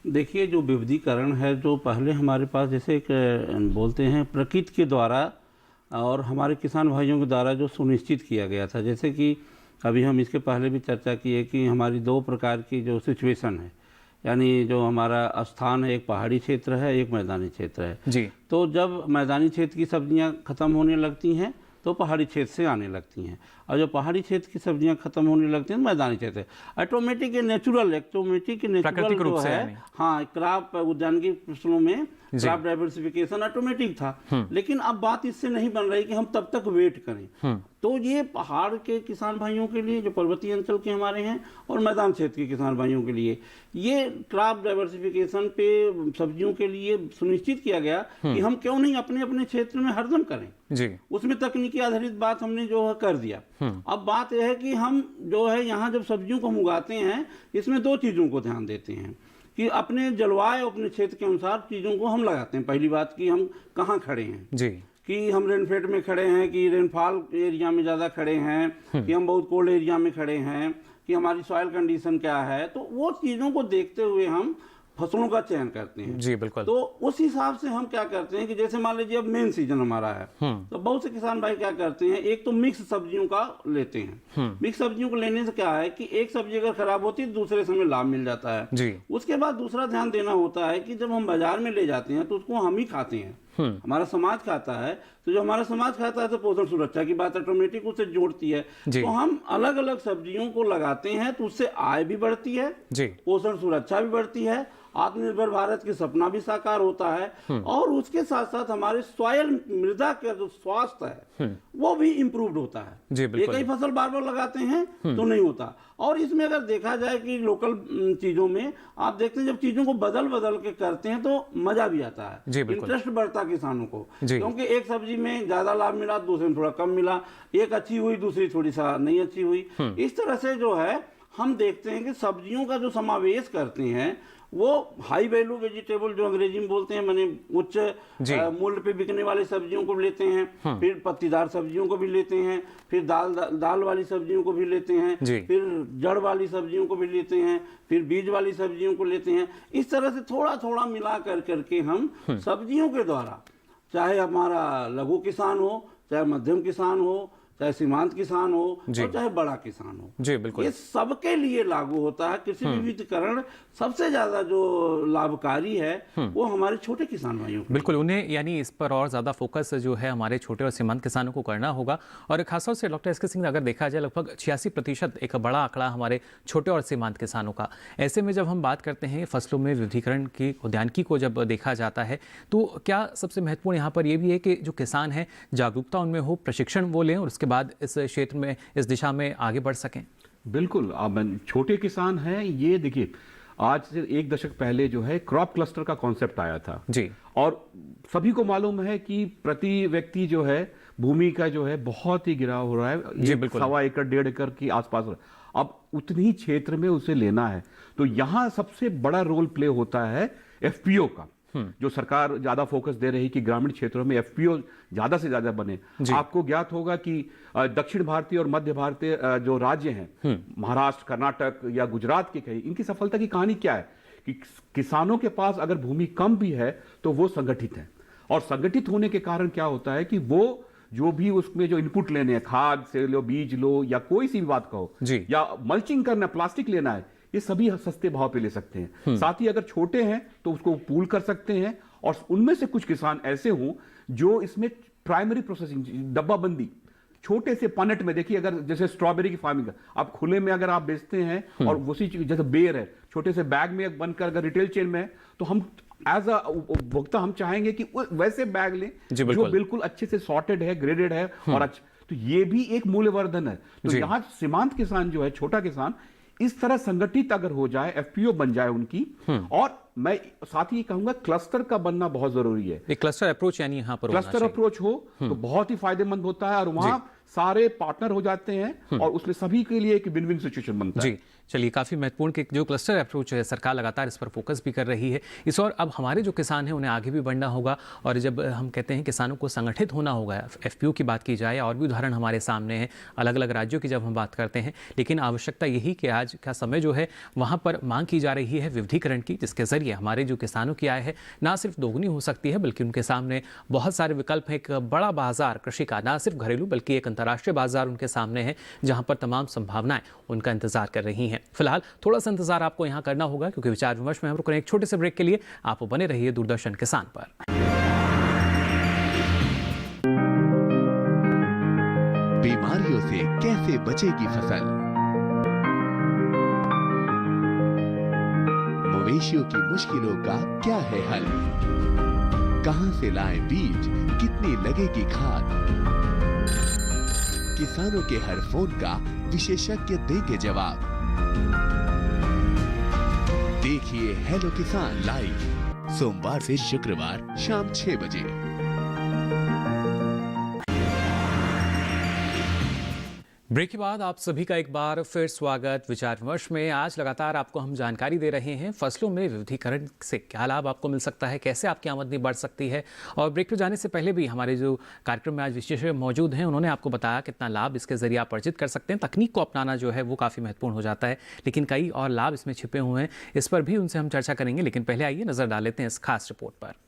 देखिए, जो विविधीकरण है, जो पहले हमारे पास जैसे एक बोलते हैं प्रकृति के द्वारा और हमारे किसान भाइयों के द्वारा जो सुनिश्चित किया गया था, जैसे कि अभी हम इसके पहले भी चर्चा किए कि हमारी 2 प्रकार की जो सिचुएशन है, यानी जो हमारा स्थान है, एक पहाड़ी क्षेत्र है, एक मैदानी क्षेत्र है जी। तो जब मैदानी क्षेत्र की सब्जियां ख़त्म होने लगती हैं तो पहाड़ी क्षेत्र से आने लगती हैं, और जब पहाड़ी क्षेत्र की सब्जियां खत्म होने लगती हैं तो मैदानी क्षेत्र ऑटोमेटिक नेचुरल प्राकृतिक रूप जो से है, यानी। हाँ, क्रॉप उद्यानिकी फसलों में क्रॉप डाइवर्सिफिकेशन ऑटोमेटिक था, लेकिन अब बात इससे नहीं बन रही कि हम तब तक वेट करें। तो ये पहाड़ के किसान भाइयों के लिए जो पर्वतीय अंचल के हमारे हैं और मैदान क्षेत्र के किसान भाइयों के लिए ये क्रॉप डाइवर्सिफिकेशन पे सब्जियों के लिए सुनिश्चित किया गया कि हम क्यों नहीं अपने अपने क्षेत्र में हरदम करें जी। उसमें तकनीकी आधारित बात हमने जो है कर दिया। अब बात यह है कि हम जो है यहाँ जब सब्जियों को हम उगाते हैं इसमें दो चीज़ों को ध्यान देते हैं कि अपने जलवायु अपने क्षेत्र के अनुसार चीज़ों को हम लगाते हैं। पहली बात कि हम कहाँ खड़े हैं जी, कि हम रेनफेड में खड़े हैं, कि रेनफॉल एरिया में ज़्यादा खड़े हैं, कि हम बहुत कोल्ड एरिया में खड़े हैं, कि हमारी सॉइल कंडीशन क्या है। तो वो चीज़ों को देखते हुए हम फसलों का चयन करते हैं जी, बिल्कुल। तो उस हिसाब से हम क्या करते हैं कि जैसे मान लीजिए अब मेन सीजन हमारा है, तो बहुत से किसान भाई क्या करते हैं, एक तो मिक्स सब्जियों का लेते हैं। मिक्स सब्जियों को लेने से क्या है कि एक सब्जी अगर खराब होती है दूसरे समय लाभ मिल जाता है जी। उसके बाद दूसरा ध्यान देना होता है कि जब हम बाजार में ले जाते हैं तो उसको हम ही खाते हैं, हमारा समाज खाता है। तो जो हमारा समाज खाता है तो पोषण सुरक्षा की बात ऑटोमेटिक उससे जोड़ती है। तो हम अलग अलग सब्जियों को लगाते हैं तो उससे आय भी बढ़ती है जी, पोषण सुरक्षा भी बढ़ती है, आत्मनिर्भर भारत की सपना भी साकार होता है, और उसके साथ साथ हमारे सॉइल मृदा का जो स्वास्थ्य है वो भी इम्प्रूव्ड होता है। जी, बिल्कुल। एक ही फसल बार बार लगाते हैं तो नहीं होता। और इसमें अगर देखा जाए कि लोकल चीजों में आप देखते हैं जब चीजों को बदल बदल के करते हैं तो मजा भी आता है, इंटरेस्ट बढ़ता है किसानों को, क्योंकि एक सब्जी में ज्यादा लाभ मिला दूसरे में थोड़ा कम मिला, एक अच्छी हुई दूसरी थोड़ी सा नहीं अच्छी हुई। इस तरह से जो है हम देखते हैं कि सब्जियों का जो समावेश करते हैं वो हाई वैल्यू वेजिटेबल जो अंग्रेजी में बोलते हैं, माने उच्च मूल्य पे बिकने वाली सब्जियों को भी लेते हैं, फिर पत्तीदार सब्जियों को भी लेते हैं, फिर दाल वाली सब्जियों को भी लेते हैं, फिर जड़ वाली सब्जियों को भी लेते हैं, फिर बीज वाली सब्जियों को लेते हैं। इस तरह से थोड़ा थोड़ा मिला करके हम सब्जियों के द्वारा, चाहे हमारा लघु किसान हो, चाहे मध्यम किसान हो, चाहे सीमांत किसान हो और चाहे बड़ा किसान हो, जी बिल्कुल, ये सबके लिए लागू होता है। कृषि विविधीकरण सबसे ज्यादा जो लाभकारी है वो हमारे छोटे किसान भाइयों को, बिल्कुल उन्हें यानी इस पर और ज़्यादा फोकस जो है हमारे छोटे और सीमांत किसानों को करना होगा। और खासतौर से डॉक्टर एस के सिंह, अगर देखा जाए लगभग 86% एक बड़ा आंकड़ा हमारे छोटे और सीमांत किसानों का। ऐसे में जब हम बात करते हैं फसलों में विविधीकरण की उद्यानिकी को जब देखा जाता है तो क्या सबसे महत्वपूर्ण यहाँ पर यह भी है कि जो किसान हैं जागरूकता उनमें हो, प्रशिक्षण वो लें और उसके बाद इस क्षेत्र में इस दिशा में आगे बढ़ सकें? बिल्कुल। अब छोटे किसान हैं, ये देखिए आज से एक दशक पहले जो है क्रॉप क्लस्टर का कॉन्सेप्ट आया था जी, और सभी को मालूम है कि प्रति व्यक्ति जो है भूमि का जो है बहुत ही गिराव हो रहा है, 1.25 एकड़ 1.5 एकड़ के आसपास। अब उतनी क्षेत्र में उसे लेना है तो यहाँ सबसे बड़ा रोल प्ले होता है एफपीओ का, जो सरकार ज्यादा फोकस दे रही कि ग्रामीण क्षेत्रों में एफपीओ ज्यादा से ज्यादा बने। आपको ज्ञात होगा कि दक्षिण भारतीय और मध्य भारतीय जो राज्य हैं, महाराष्ट्र, कर्नाटक या गुजरात के कई, इनकी सफलता की कहानी क्या है कि किसानों के पास अगर भूमि कम भी है तो वो संगठित है, और संगठित होने के कारण क्या होता है कि वो जो भी उसमें जो इनपुट लेने हैं, खाद से लो, बीज लो, या कोई सी भी बात कहो, या मल्चिंग करना, प्लास्टिक लेना है, ये सभी सस्ते भाव पे ले सकते हैं। साथ ही अगर छोटे हैं तो उसको पूल कर सकते हैं, और उनमें से कुछ किसान ऐसे हों जो इसमें प्राइमरी प्रोसेसिंग, डब्बाबंदी, छोटे से पनट में, देखिए अगर जैसे स्ट्रॉबेरी की फार्मिंग आप खुले में अगर आप बेचते हैं और उसी जैसे बेर है छोटे से बैग में बनकर अगर रिटेल चेन में है तो हम एज अ उपभोक्ता हम चाहेंगे कि वैसे बैग लें जो बिल्कुल अच्छे से सॉर्टेड है, ग्रेडेड है और अच्छा। तो ये भी एक मूल्यवर्धन है। तो यहाँ सीमांत किसान जो है, छोटा किसान, इस तरह संगठित अगर हो जाए, एफपीओ बन जाए उनकी, और मैं साथ ही कहूंगा क्लस्टर का बनना बहुत जरूरी है। एक क्लस्टर अप्रोच यानी यहाँ पर क्लस्टर अप्रोच हो तो बहुत ही फायदेमंद होता है, और वहां सारे पार्टनर हो जाते हैं और उसमें सभी के लिए एक विन विन सिचुएशन बनता है। चलिए, काफ़ी महत्वपूर्ण कि जो क्लस्टर अप्रोच है सरकार लगातार इस पर फोकस भी कर रही है। इस और अब हमारे जो किसान हैं उन्हें आगे भी बढ़ना होगा, और जब हम कहते हैं किसानों को संगठित होना होगा, एफपीओ की बात की जाए, और भी उदाहरण हमारे सामने हैं अलग अलग राज्यों की जब हम बात करते हैं, लेकिन आवश्यकता यही कि आज का समय जो है वहाँ पर मांग की जा रही है विविधीकरण की, जिसके जरिए हमारे जो किसानों की आय है ना सिर्फ दोगुनी हो सकती है बल्कि उनके सामने बहुत सारे विकल्प हैं। एक बड़ा बाजार कृषि का, ना सिर्फ घरेलू बल्कि एक अंतर्राष्ट्रीय बाजार उनके सामने है जहाँ पर तमाम संभावनाएं उनका इंतजार कर रही हैं। फिलहाल थोड़ा सा इंतजार आपको यहाँ करना होगा, क्योंकि विचार विमर्श में हम रुक रहे हैं एक छोटे से ब्रेक के लिए। आप बने रहिए दूरदर्शन किसान पर। बीमारियों से कैसे बचेगी फसल, मवेशियों की मुश्किलों का क्या है हल, कहां से लाएं बीज, कितनी लगेगी खाद, किसानों के हर फोन का विशेषज्ञ देंगे जवाब। देखिए हेलो किसान लाइव सोमवार से शुक्रवार शाम 6 बजे। ब्रेक के बाद आप सभी का एक बार फिर स्वागत विचार विमर्श में। आज लगातार आपको हम जानकारी दे रहे हैं फसलों में विविधीकरण से क्या लाभ आपको मिल सकता है, कैसे आपकी आमदनी बढ़ सकती है। और ब्रेक पर जाने से पहले भी हमारे जो कार्यक्रम में आज विशेषज्ञ मौजूद हैं उन्होंने आपको बताया कितना लाभ इसके जरिए आप अर्जित कर सकते हैं। तकनीक को अपनाना जो है वो काफ़ी महत्वपूर्ण हो जाता है, लेकिन कई और लाभ इसमें छिपे हुए हैं, इस पर भी उनसे हम चर्चा करेंगे। लेकिन पहले आइए नज़र डाल लेते हैं इस खास रिपोर्ट पर।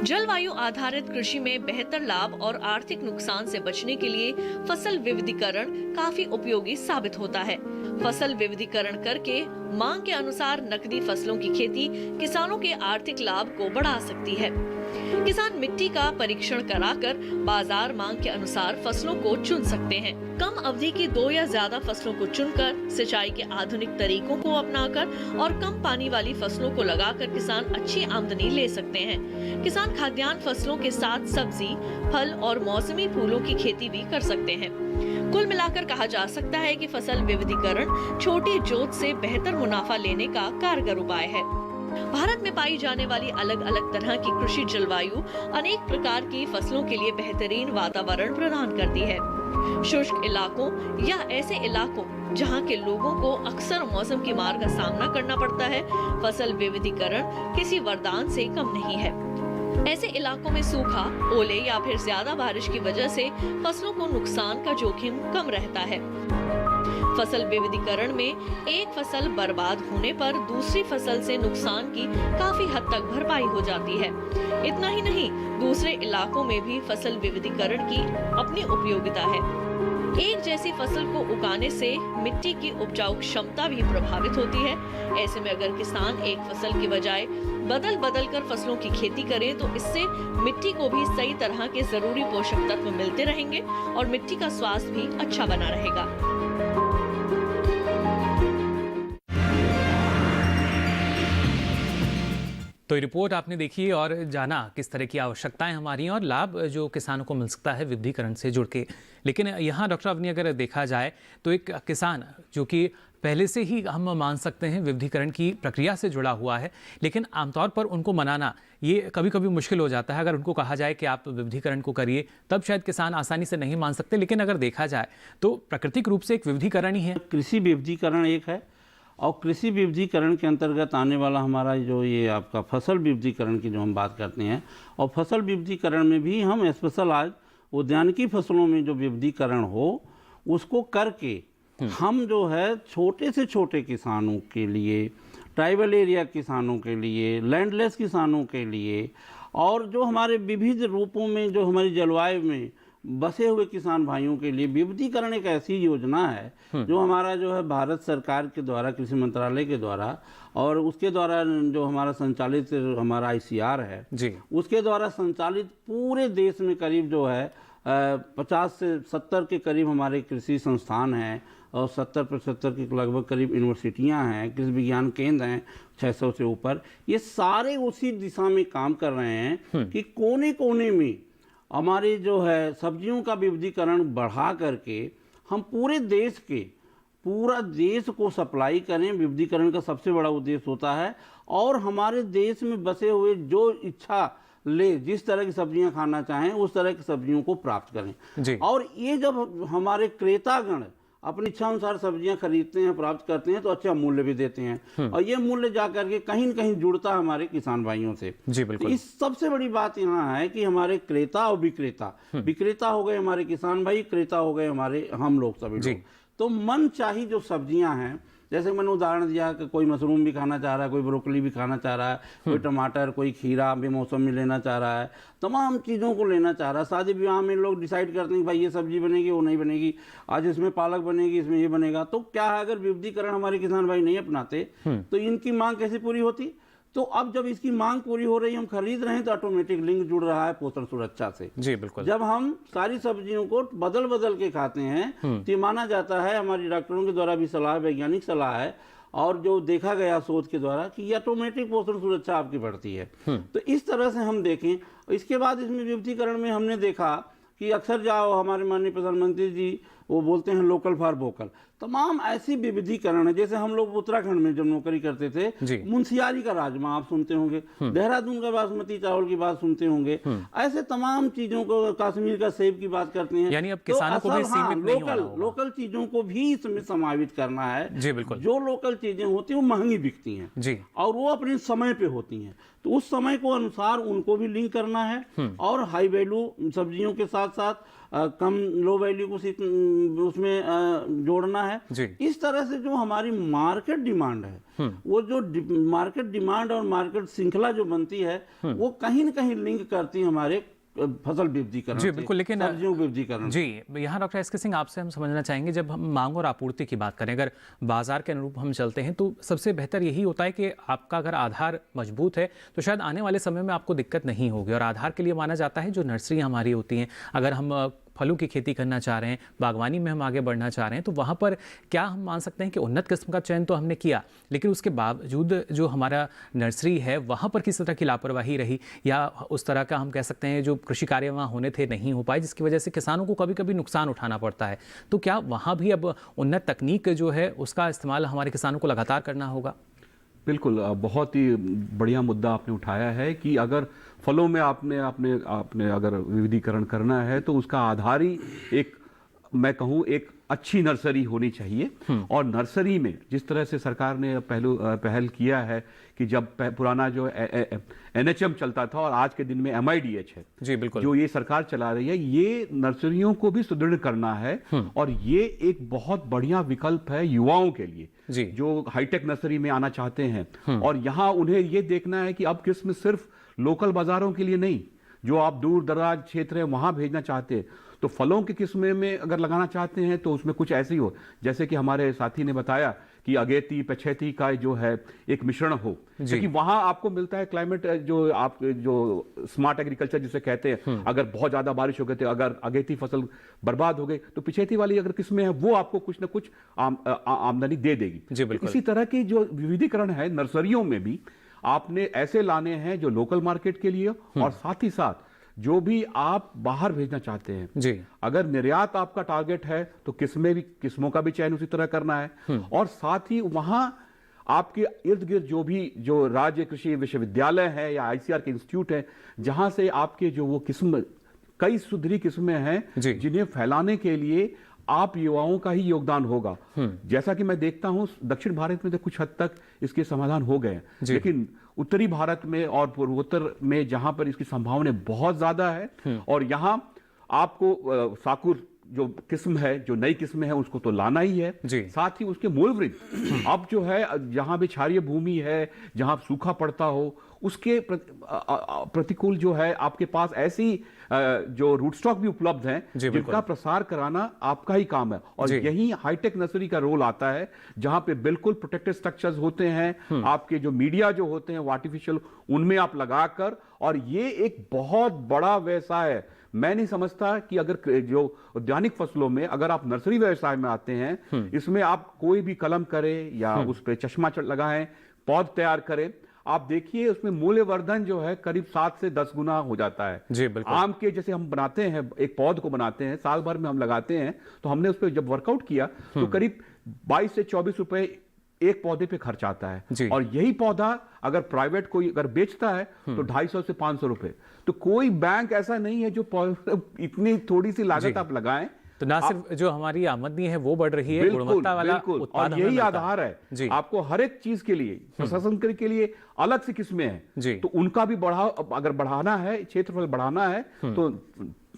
जलवायु आधारित कृषि में बेहतर लाभ और आर्थिक नुकसान से बचने के लिए फसल विविधीकरण काफी उपयोगी साबित होता है। फसल विविधीकरण करके मांग के अनुसार नकदी फसलों की खेती किसानों के आर्थिक लाभ को बढ़ा सकती है। किसान मिट्टी का परीक्षण कराकर बाजार मांग के अनुसार फसलों को चुन सकते हैं। कम अवधि की 2 या ज्यादा फसलों को चुनकर सिंचाई के आधुनिक तरीकों को अपनाकर और कम पानी वाली फसलों को लगाकर किसान अच्छी आमदनी ले सकते हैं। किसान खाद्यान्न फसलों के साथ सब्जी, फल और मौसमी फूलों की खेती भी कर सकते हैं। कुल मिलाकर कहा जा सकता है कि फसल विविधीकरण छोटी जोत से बेहतर मुनाफा लेने का कारगर उपाय है। भारत में पाई जाने वाली अलग अलग तरह की कृषि जलवायु अनेक प्रकार की फसलों के लिए बेहतरीन वातावरण प्रदान करती है। शुष्क इलाकों या ऐसे इलाकों जहां के लोगों को अक्सर मौसम की मार का सामना करना पड़ता है, फसल विविधीकरण किसी वरदान से कम नहीं है। ऐसे इलाकों में सूखा, ओले या फिर ज्यादा बारिश की वजह से फसलों को नुकसान का जोखिम कम रहता है। फसल विविधीकरण में एक फसल बर्बाद होने पर दूसरी फसल से नुकसान की काफी हद तक भरपाई हो जाती है। इतना ही नहीं, दूसरे इलाकों में भी फसल विविधीकरण की अपनी उपयोगिता है। एक जैसी फसल को उगाने से मिट्टी की उपजाऊ क्षमता भी प्रभावित होती है। ऐसे में अगर किसान एक फसल की बजाय बदल बदल कर फसलों की खेती करें तो इससे मिट्टी को भी सही तरह के जरूरी पोषक तत्व मिलते रहेंगे और मिट्टी का स्वास्थ्य भी अच्छा बना रहेगा। तो ये रिपोर्ट आपने देखी और जाना किस तरह की आवश्यकताएं हमारी हैं और लाभ जो किसानों को मिल सकता है विविधीकरण से जुड़ के। लेकिन यहाँ डॉक्टर अवनी अगर देखा जाए तो एक किसान जो कि पहले से ही हम मान सकते हैं विविधीकरण की प्रक्रिया से जुड़ा हुआ है, लेकिन आमतौर पर उनको मनाना ये कभी कभी मुश्किल हो जाता है। अगर उनको कहा जाए कि आप विविधीकरण को करिए तब शायद किसान आसानी से नहीं मान सकते, लेकिन अगर देखा जाए तो प्राकृतिक रूप से एक विविधीकरण ही है। कृषि विविधीकरण एक है और कृषि विविधीकरण के अंतर्गत आने वाला हमारा जो ये आपका फसल विविधीकरण की जो हम बात करते हैं, और फसल विविधीकरण में भी हम स्पेशल आज उद्यानिकी फसलों में जो विविधीकरण हो उसको करके हम जो है छोटे से छोटे किसानों के लिए, ट्राइबल एरिया किसानों के लिए, लैंडलेस किसानों के लिए और जो हमारे विविध रूपों में जो हमारी जलवायु में बसे हुए किसान भाइयों के लिए विविधीकरण एक ऐसी योजना है जो हमारा जो है भारत सरकार के द्वारा, कृषि मंत्रालय के द्वारा और उसके द्वारा जो हमारा संचालित हमारा ICR है जी, उसके द्वारा संचालित पूरे देश में करीब जो है 50 से 70 के करीब हमारे कृषि संस्थान हैं और 70-75 के लगभग करीब यूनिवर्सिटियां हैं, कृषि विज्ञान केंद्र हैं 600 से ऊपर। ये सारे उसी दिशा में काम कर रहे हैं कि कोने कोने में हमारे जो है सब्जियों का विविधीकरण बढ़ा करके हम पूरे देश के पूरा देश को सप्लाई करें। विविधीकरण का सबसे बड़ा उद्देश्य होता है और हमारे देश में बसे हुए जो इच्छा ले जिस तरह की सब्जियां खाना चाहें उस तरह की सब्जियों को प्राप्त करें। और ये जब हमारे क्रेतागण अपनी इच्छा अनुसार सब्जियां खरीदते हैं, प्राप्त करते हैं तो अच्छा मूल्य भी देते हैं और ये मूल्य जाकर के कहीं न कहीं जुड़ता है हमारे किसान भाइयों से। जी बिल्कुल। इस सबसे बड़ी बात यहाँ है कि हमारे क्रेता और विक्रेता, विक्रेता हो गए हमारे किसान भाई, क्रेता हो गए हमारे हम लोग सभी लोग। तो मन चाही जो सब्जियां हैं, जैसे मैंने उदाहरण दिया कि कोई मशरूम भी खाना चाह रहा है, कोई ब्रोकली भी खाना चाह रहा है, कोई टमाटर, कोई खीरा भी मौसम में लेना चाह रहा है, तमाम चीज़ों को लेना चाह रहा है। शादी विवाह में लोग डिसाइड करते हैं कि भाई ये सब्जी बनेगी, वो नहीं बनेगी, आज इसमें पालक बनेगी, इसमें ये बनेगा। तो क्या है, अगर विविधीकरण हमारे किसान भाई नहीं अपनाते तो इनकी मांग कैसे पूरी होती? तो अब जब इसकी मांग पूरी हो रही है, हम खरीद रहे हैं, तो ऑटोमेटिक लिंक जुड़ रहा है पोषण सुरक्षा से। जी बिल्कुल। जब हम सारी सब्जियों को बदल बदल के खाते हैं तो ये माना जाता है, हमारी डॉक्टरों के द्वारा भी सलाह, वैज्ञानिक सलाह है और जो देखा गया शोध के द्वारा कि ये ऑटोमेटिक पोषण सुरक्षा आपकी बढ़ती है। तो इस तरह से हम देखें। इसके बाद इसमें विविधीकरण में हमने देखा कि अक्सर जाओ, हमारे माननीय प्रधानमंत्री जी वो बोलते हैं लोकल फॉर वोकल। तमाम ऐसी विविधीकरण है, जैसे हम लोग उत्तराखंड में जब नौकरी करते थे, मुंशियारी का राजमा आप सुनते होंगे, देहरादून का बासमती चावल की बात सुनते होंगे, ऐसे तमाम चीजों को, कश्मीर का सेब की बात करते हैं। यानी अब किसानों को भी सीमित नहीं होना होगा। लोकल चीजों को भी इसमें समावित करना है। जी बिल्कुल। जो लोकल चीजें होती हैं वो महंगी बिकती हैं जी, और वो अपने समय पे होती हैं, तो उस समय को अनुसार उनको भी लिंक करना है और हाई वैल्यू सब्जियों के साथ साथ कम लो वैल्यू को उसमें जोड़ना है। इस तरह से जो हमारी मार्केट डिमांड है, वो जो मार्केट डिमांड और मार्केट श्रृंखला जो बनती है, वो कहीं न कहीं लिंक करती है हमारे फसल विविधीकरण। जी बिल्कुल। लेकिन सब्जियों विविधीकरण जी, यहाँ डॉक्टर एस के सिंह आपसे हम समझना चाहेंगे, जब हम मांग और आपूर्ति की बात करें, अगर बाजार के अनुरूप हम चलते हैं तो सबसे बेहतर यही होता है कि आपका अगर आधार मजबूत है तो शायद आने वाले समय में आपको दिक्कत नहीं होगी। और आधार के लिए माना जाता है जो नर्सरी हमारी होती हैं, अगर हम फलों की खेती करना चाह रहे हैं, बागवानी में हम आगे बढ़ना चाह रहे हैं, तो वहाँ पर क्या हम मान सकते हैं कि उन्नत किस्म का चयन तो हमने किया, लेकिन उसके बावजूद जो हमारा नर्सरी है वहाँ पर किस तरह की लापरवाही रही, या उस तरह का हम कह सकते हैं जो कृषि कार्य वहाँ होने थे नहीं हो पाए, जिसकी वजह से किसानों को कभी कभी नुकसान उठाना पड़ता है। तो क्या वहाँ भी अब उन्नत तकनीक जो है उसका इस्तेमाल हमारे किसानों को लगातार करना होगा? बिल्कुल, बहुत ही बढ़िया मुद्दा आपने उठाया है कि अगर फलों में आपने अगर विविधीकरण करना है तो उसका आधार ही एक, मैं कहूँ, एक अच्छी नर्सरी होनी चाहिए। और नर्सरी में जिस तरह से सरकार ने पहल किया है कि जब पुराना जो NHM चलता था और आज के दिन में MIDH है, जी बिल्कुल, जो ये सरकार चला रही है, ये नर्सरियों को भी सुदृढ़ करना है। और ये एक बहुत बढ़िया विकल्प है युवाओं के लिए जी, जो हाईटेक नर्सरी में आना चाहते हैं। और यहाँ उन्हें ये देखना है कि अब किस्म सिर्फ लोकल बाजारों के लिए नहीं, जो आप दूर दराज क्षेत्र है वहां भेजना चाहते हैं, तो फलों की किस्में में अगर लगाना चाहते हैं तो उसमें कुछ ऐसी हो, जैसे कि हमारे साथी ने बताया कि अगेती पछेती का जो है एक मिश्रण हो, क्योंकि वहां आपको मिलता है क्लाइमेट जो स्मार्ट एग्रीकल्चर जिसे कहते हैं। अगर बहुत ज्यादा बारिश हो गई तो अगर अगेती फसल बर्बाद हो गई तो पिछेती वाली अगर किस्में हैं वो आपको कुछ ना कुछ आमदनी दे देगी। इसी तरह की जो विविधीकरण है नर्सरियों में भी आपने ऐसे लाने हैं जो लोकल मार्केट के लिए, और साथ ही साथ जो भी आप बाहर भेजना चाहते हैं जी, अगर निर्यात आपका टारगेट है तो किस्मों का भी चयन उसी तरह करना है। और साथ ही वहां आपके इर्द गिर्द जो राज्य कृषि विश्वविद्यालय है या ICR के इंस्टीट्यूट है, जहां से आपके जो वो किस्म, कई सुधरी किस्में हैं जिन्हें फैलाने के लिए आप युवाओं का ही योगदान होगा। जैसा कि मैं देखता हूं दक्षिण भारत में तो कुछ हद तक इसके समाधान हो गए हैं, लेकिन उत्तरी भारत में और पूर्वोत्तर में जहां पर इसकी संभावना बहुत ज्यादा है, और यहां आपको साकुर जो किस्म है, जो नई किस्म है, उसको तो लाना ही है। साथ ही उसके मूल वृक्ष अब जो है, जहां भी क्षारीय भूमि है, जहां सूखा पड़ता हो, उसके प्रतिकूल जो है आपके पास ऐसी जो रूट स्टॉक भी उपलब्ध हैं जिनका प्रसार कराना आपका ही काम है। और यही हाईटेक नर्सरी का रोल आता है, जहां पे बिल्कुल प्रोटेक्टेड स्ट्रक्चर्स होते हैं, आपके जो मीडिया जो होते हैं वो आर्टिफिशियल, उनमें आप लगाकर, और ये एक बहुत बड़ा व्यवसाय है। मैं नहीं समझता कि अगर जो उद्यानिक फसलों में अगर आप नर्सरी व्यवसाय में आते हैं, इसमें आप कोई भी कलम करें या उस पर चश्मा लगाएं, पौध तैयार करें, आप देखिए उसमें मूल्यवर्धन जो है करीब 7 से 10 गुना हो जाता है। जी बिल्कुल। आम के जैसे हम बनाते हैं, एक पौध को बनाते हैं, साल भर में हम लगाते हैं, तो हमने उस पर जब वर्कआउट किया तो करीब 22 से 24 रुपए एक पौधे पे खर्च आता है। और यही पौधा अगर प्राइवेट कोई अगर बेचता है तो 250 से 500 रुपए। तो कोई बैंक ऐसा नहीं है जो इतनी थोड़ी सी लागत आप लगाएं तो ना सिर्फ जो हमारी आमदनी है वो बढ़ रही है, गुणवत्ता वाला उत्पाद, और यही आधार है। आपको हर एक चीज के लिए, प्रशासन के लिए अलग से किस्में हैं, तो उनका भी अगर बढ़ाना है, क्षेत्रफल बढ़ाना है, तो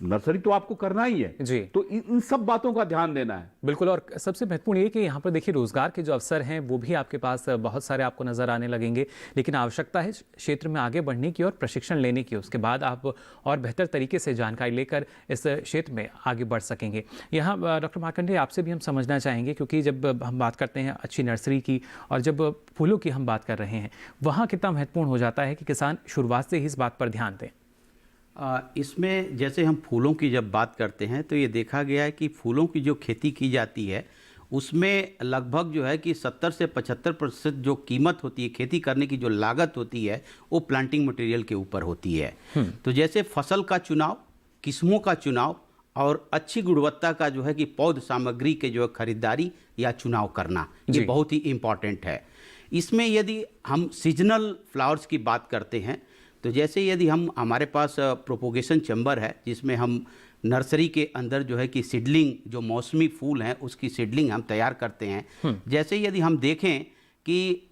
नर्सरी तो आपको करना ही है जी। तो इन सब बातों का ध्यान देना है। बिल्कुल, और सबसे महत्वपूर्ण ये कि यहाँ पर देखिए रोजगार के जो अवसर हैं वो भी आपके पास बहुत सारे आपको नजर आने लगेंगे, लेकिन आवश्यकता है क्षेत्र में आगे बढ़ने की और प्रशिक्षण लेने की। उसके बाद आप और बेहतर तरीके से जानकारी लेकर इस क्षेत्र में आगे बढ़ सकेंगे। यहाँ डॉक्टर मार्कंडेय, आपसे भी हम समझना चाहेंगे, क्योंकि जब हम बात करते हैं अच्छी नर्सरी की और जब फूलों की हम बात कर रहे हैं, वहाँ कितना महत्वपूर्ण हो जाता है कि किसान शुरुआत से ही इस बात पर ध्यान दें। इसमें जैसे हम फूलों की जब बात करते हैं तो ये देखा गया है कि फूलों की जो खेती की जाती है उसमें लगभग जो है कि 70 से 75% जो कीमत होती है, खेती करने की जो लागत होती है, वो प्लांटिंग मटेरियल के ऊपर होती है। तो जैसे फसल का चुनाव, किस्मों का चुनाव और अच्छी गुणवत्ता का जो है कि पौध सामग्री के जो खरीदारी या चुनाव करना, ये बहुत ही इम्पॉर्टेंट है। इसमें यदि हम सीजनल फ्लावर्स की बात करते हैं तो जैसे यदि हमारे पास प्रोपोगेशन चैम्बर है जिसमें हम नर्सरी के अंदर जो है कि सीडलिंग, जो मौसमी फूल हैं उसकी सीडलिंग हम तैयार करते हैं। जैसे यदि हम देखें कि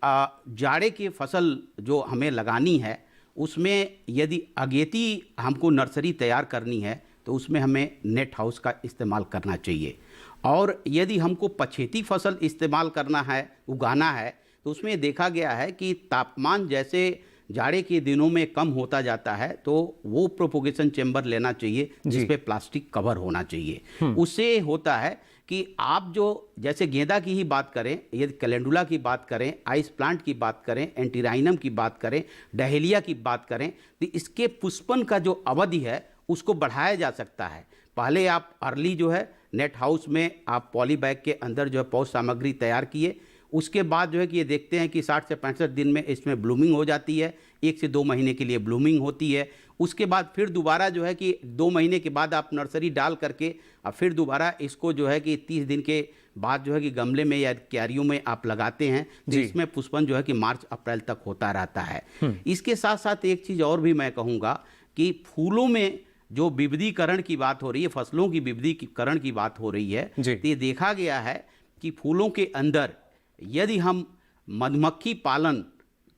जाड़े की फसल जो हमें लगानी है उसमें यदि अगेती हमको नर्सरी तैयार करनी है तो उसमें हमें नेट हाउस का इस्तेमाल करना चाहिए। और यदि हमको पछेती फसल इस्तेमाल करना है, उगाना है, तो उसमें देखा गया है कि तापमान जैसे जाड़े के दिनों में कम होता जाता है तो वो प्रोपोगेशन चेम्बर लेना चाहिए जिस पे प्लास्टिक कवर होना चाहिए। उससे होता है कि आप जो जैसे गेंदा की ही बात करें, यदि कैलेंडुला की बात करें, आइस प्लांट की बात करें, एंटीराइनम की बात करें, डहेलिया की बात करें, तो इसके पुष्पन का जो अवधि है उसको बढ़ाया जा सकता है। पहले आप अर्ली जो है नेट हाउस में आप पॉली बैग के अंदर जो है पौध सामग्री तैयार किए, उसके बाद जो है कि ये देखते हैं कि 60 से 65 दिन में इसमें ब्लूमिंग हो जाती है, 1 से 2 महीने के लिए ब्लूमिंग होती है। उसके बाद फिर दोबारा जो है कि 2 महीने के बाद आप नर्सरी डाल करके अब फिर दोबारा इसको जो है कि 30 दिन के बाद जो है कि गमले में या क्यारियों में आप लगाते हैं, जिसमें पुष्पन जो है कि मार्च अप्रैल तक होता रहता है। इसके साथ साथ एक चीज़ और भी मैं कहूँगा कि फूलों में जो विविधीकरण की बात हो रही है, फसलों की विविधीकरण की बात हो रही है, तो ये देखा गया है कि फूलों के अंदर यदि हम मधुमक्खी पालन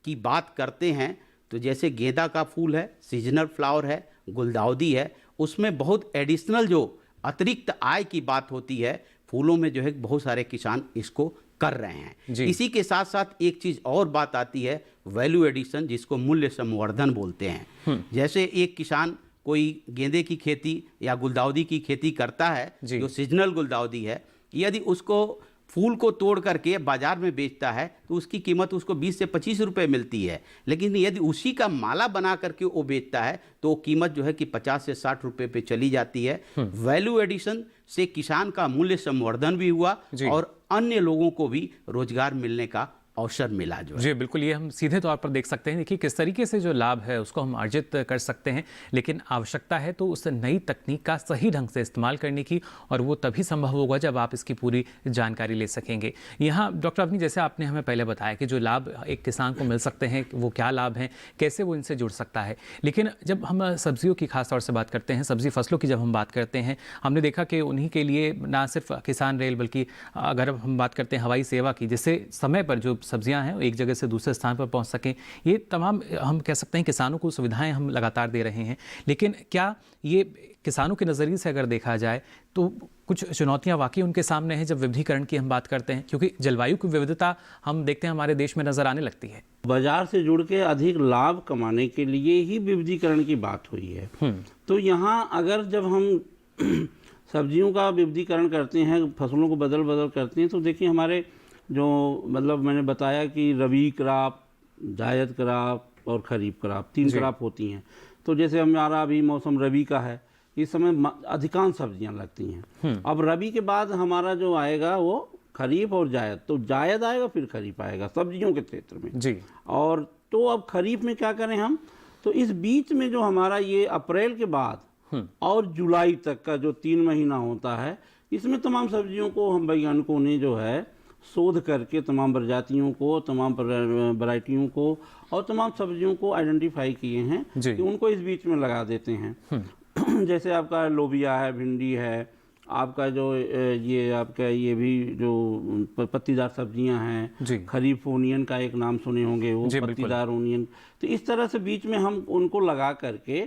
की बात करते हैं तो जैसे गेंदा का फूल है, सीजनल फ्लावर है, गुलदाउदी है, उसमें बहुत एडिशनल जो अतिरिक्त आय की बात होती है फूलों में जो है बहुत सारे किसान इसको कर रहे हैं। इसी के साथ साथ एक चीज़ और बात आती है वैल्यू एडिशन, जिसको मूल्य संवर्धन बोलते हैं। जैसे एक किसान कोई गेंदे की खेती या गुलदाउदी की खेती करता है जो सीजनल गुलदाउदी है, यदि उसको फूल को तोड़ करके बाजार में बेचता है तो उसकी कीमत उसको 20 से 25 रुपए मिलती है, लेकिन यदि उसी का माला बना करके वो बेचता है तो कीमत जो है कि 50 से 60 रुपए पे चली जाती है। वैल्यू एडिशन से किसान का मूल्य संवर्धन भी हुआ और अन्य लोगों को भी रोजगार मिलने का अवसर मिला जो है। जी बिल्कुल, ये हम सीधे तौर पर देख सकते हैं। देखिए किस तरीके से जो लाभ है उसको हम अर्जित कर सकते हैं, लेकिन आवश्यकता है तो उस नई तकनीक का सही ढंग से इस्तेमाल करने की, और वो तभी संभव होगा जब आप इसकी पूरी जानकारी ले सकेंगे। यहाँ डॉक्टर अवनी, जैसे आपने हमें पहले बताया कि जो लाभ एक किसान को मिल सकते हैं वो क्या लाभ हैं, कैसे वो इनसे जुड़ सकता है, लेकिन जब हम सब्जियों की खास तौर से बात करते हैं, सब्जी फसलों की जब हम बात करते हैं, हमने देखा कि उन्हीं के लिए ना सिर्फ किसान रेल, बल्कि अगर हम बात करते हैं हवाई सेवा की, जिससे समय पर जो सब्जियां हैं एक जगह से दूसरे स्थान पर पहुंच सकें, ये तमाम हम कह सकते हैं किसानों को सुविधाएं हम लगातार दे रहे हैं। लेकिन क्या ये किसानों के नज़रिए से अगर देखा जाए तो कुछ चुनौतियां वाकई उनके सामने हैं जब विविधीकरण की हम बात करते हैं, क्योंकि जलवायु की विविधता हम देखते हैं हमारे देश में नजर आने लगती है। बाजार से जुड़ के अधिक लाभ कमाने के लिए ही विविधीकरण की बात हुई है। तो यहाँ अगर जब हम सब्जियों का विविधीकरण करते हैं, फसलों को बदल बदल करते हैं, तो देखिए हमारे जो मतलब मैंने बताया कि रबी क्रॉप, जायद क्रॉप और खरीफ क्रॉप 3 क्रॉप होती हैं। तो जैसे हमारा अभी मौसम रबी का है, इस समय अधिकांश सब्जियां लगती हैं। अब रबी के बाद हमारा जो आएगा वो खरीफ और जायद, तो जायद आएगा फिर खरीफ आएगा सब्जियों के क्षेत्र में जी। और तो अब खरीफ में क्या करें हम, तो इस बीच में जो हमारा ये अप्रैल के बाद और जुलाई तक का जो 3 महीना होता है, इसमें तमाम सब्जियों को हम वैज्ञानिकों ने जो है शोध करके तमाम प्रजातियों को, तमाम वैरायटियों को और तमाम सब्जियों को आइडेंटिफाई किए हैं कि उनको इस बीच में लगा देते हैं। जैसे आपका लोबिया है, भिंडी है, आपका जो ये आपका ये भी जो पत्तीदार सब्जियां जी। हैं, खरीफ ओनियन का एक नाम सुने होंगे, वो जी, बिल्कुल। पत्तीदार ओनियन, तो इस तरह से बीच में हम उनको लगा करके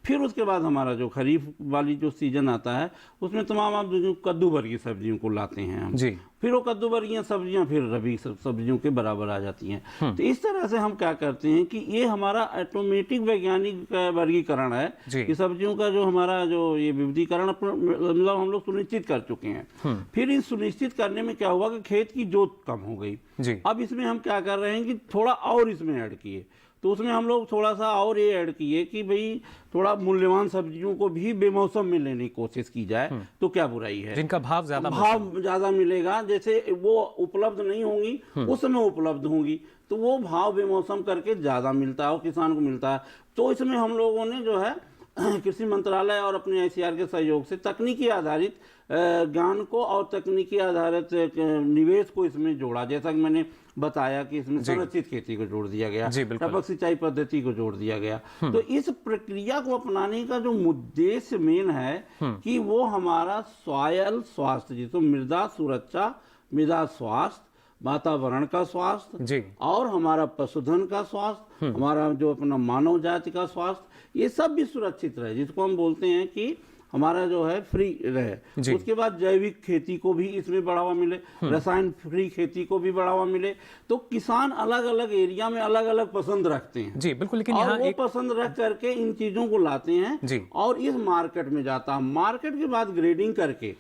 फिर उसके बाद हमारा जो खरीफ वाली जो सीजन आता है उसमें तमाम आप जो कद्दू भर की सब्जियों को लाते हैं हम, जी। फिर वो कद्दू वर्गीय सब्जियां फिर रबी सब्जियों के बराबर आ जाती हैं। तो इस तरह से हम क्या करते हैं कि ये हमारा ऑटोमेटिक वैज्ञानिक वर्गीकरण है जी। कि सब्जियों का जो हमारा जो ये विविधीकरण मतलब हम लोग सुनिश्चित कर चुके हैं। फिर इस सुनिश्चित करने में क्या हुआ कि खेत की जोत कम हो गई। जी। अब इसमें हम क्या कर रहे हैं कि थोड़ा और इसमें ऐड किए, तो उसमें हम लोग थोड़ा सा और ये ऐड किए कि भाई थोड़ा मूल्यवान सब्जियों को भी बेमौसम में लेने की कोशिश की जाए, तो क्या बुराई है। जिनका भाव ज्यादा मिलेगा, जैसे वो उपलब्ध नहीं होंगी उस समय उपलब्ध होंगी, तो वो भाव बेमौसम करके ज्यादा मिलता है और किसान को मिलता है। तो इसमें हम लोगों ने जो है कृषि मंत्रालय और अपने ICAR के सहयोग से तकनीकी आधारित ज्ञान को और तकनीकी आधारित निवेश को इसमें जोड़ा। जैसा कि मैंने बताया कि इसमें संरक्षित खेती को जोड़ दिया गया, टपक सिंचाई पद्धति को जोड़ दिया गया। तो इस प्रक्रिया को अपनाने का जो उद्देश्य मेन है कि वो हमारा सॉयल स्वास्थ्य, जिसको मृदा सुरक्षा, मृदा स्वास्थ्य, वातावरण का स्वास्थ्य और हमारा पशुधन का स्वास्थ्य, हमारा जो अपना मानव जाति का स्वास्थ्य, ये सब भी सुरक्षित रहे, जिसको हम बोलते हैं कि हमारा जो है फ्री रहे। उसके बाद जैविक खेती को भी इसमें बढ़ावा मिले, रसायन फ्री खेती को भी बढ़ावा मिले। तो किसान अलग अलग एरिया में अलग अलग पसंद रखते हैं। जी बिल्कुल, लेकिन और वो पसंद रख करके इन चीजों को लाते हैं और इस मार्केट में जाता है। मार्केट के बाद ग्रेडिंग करके,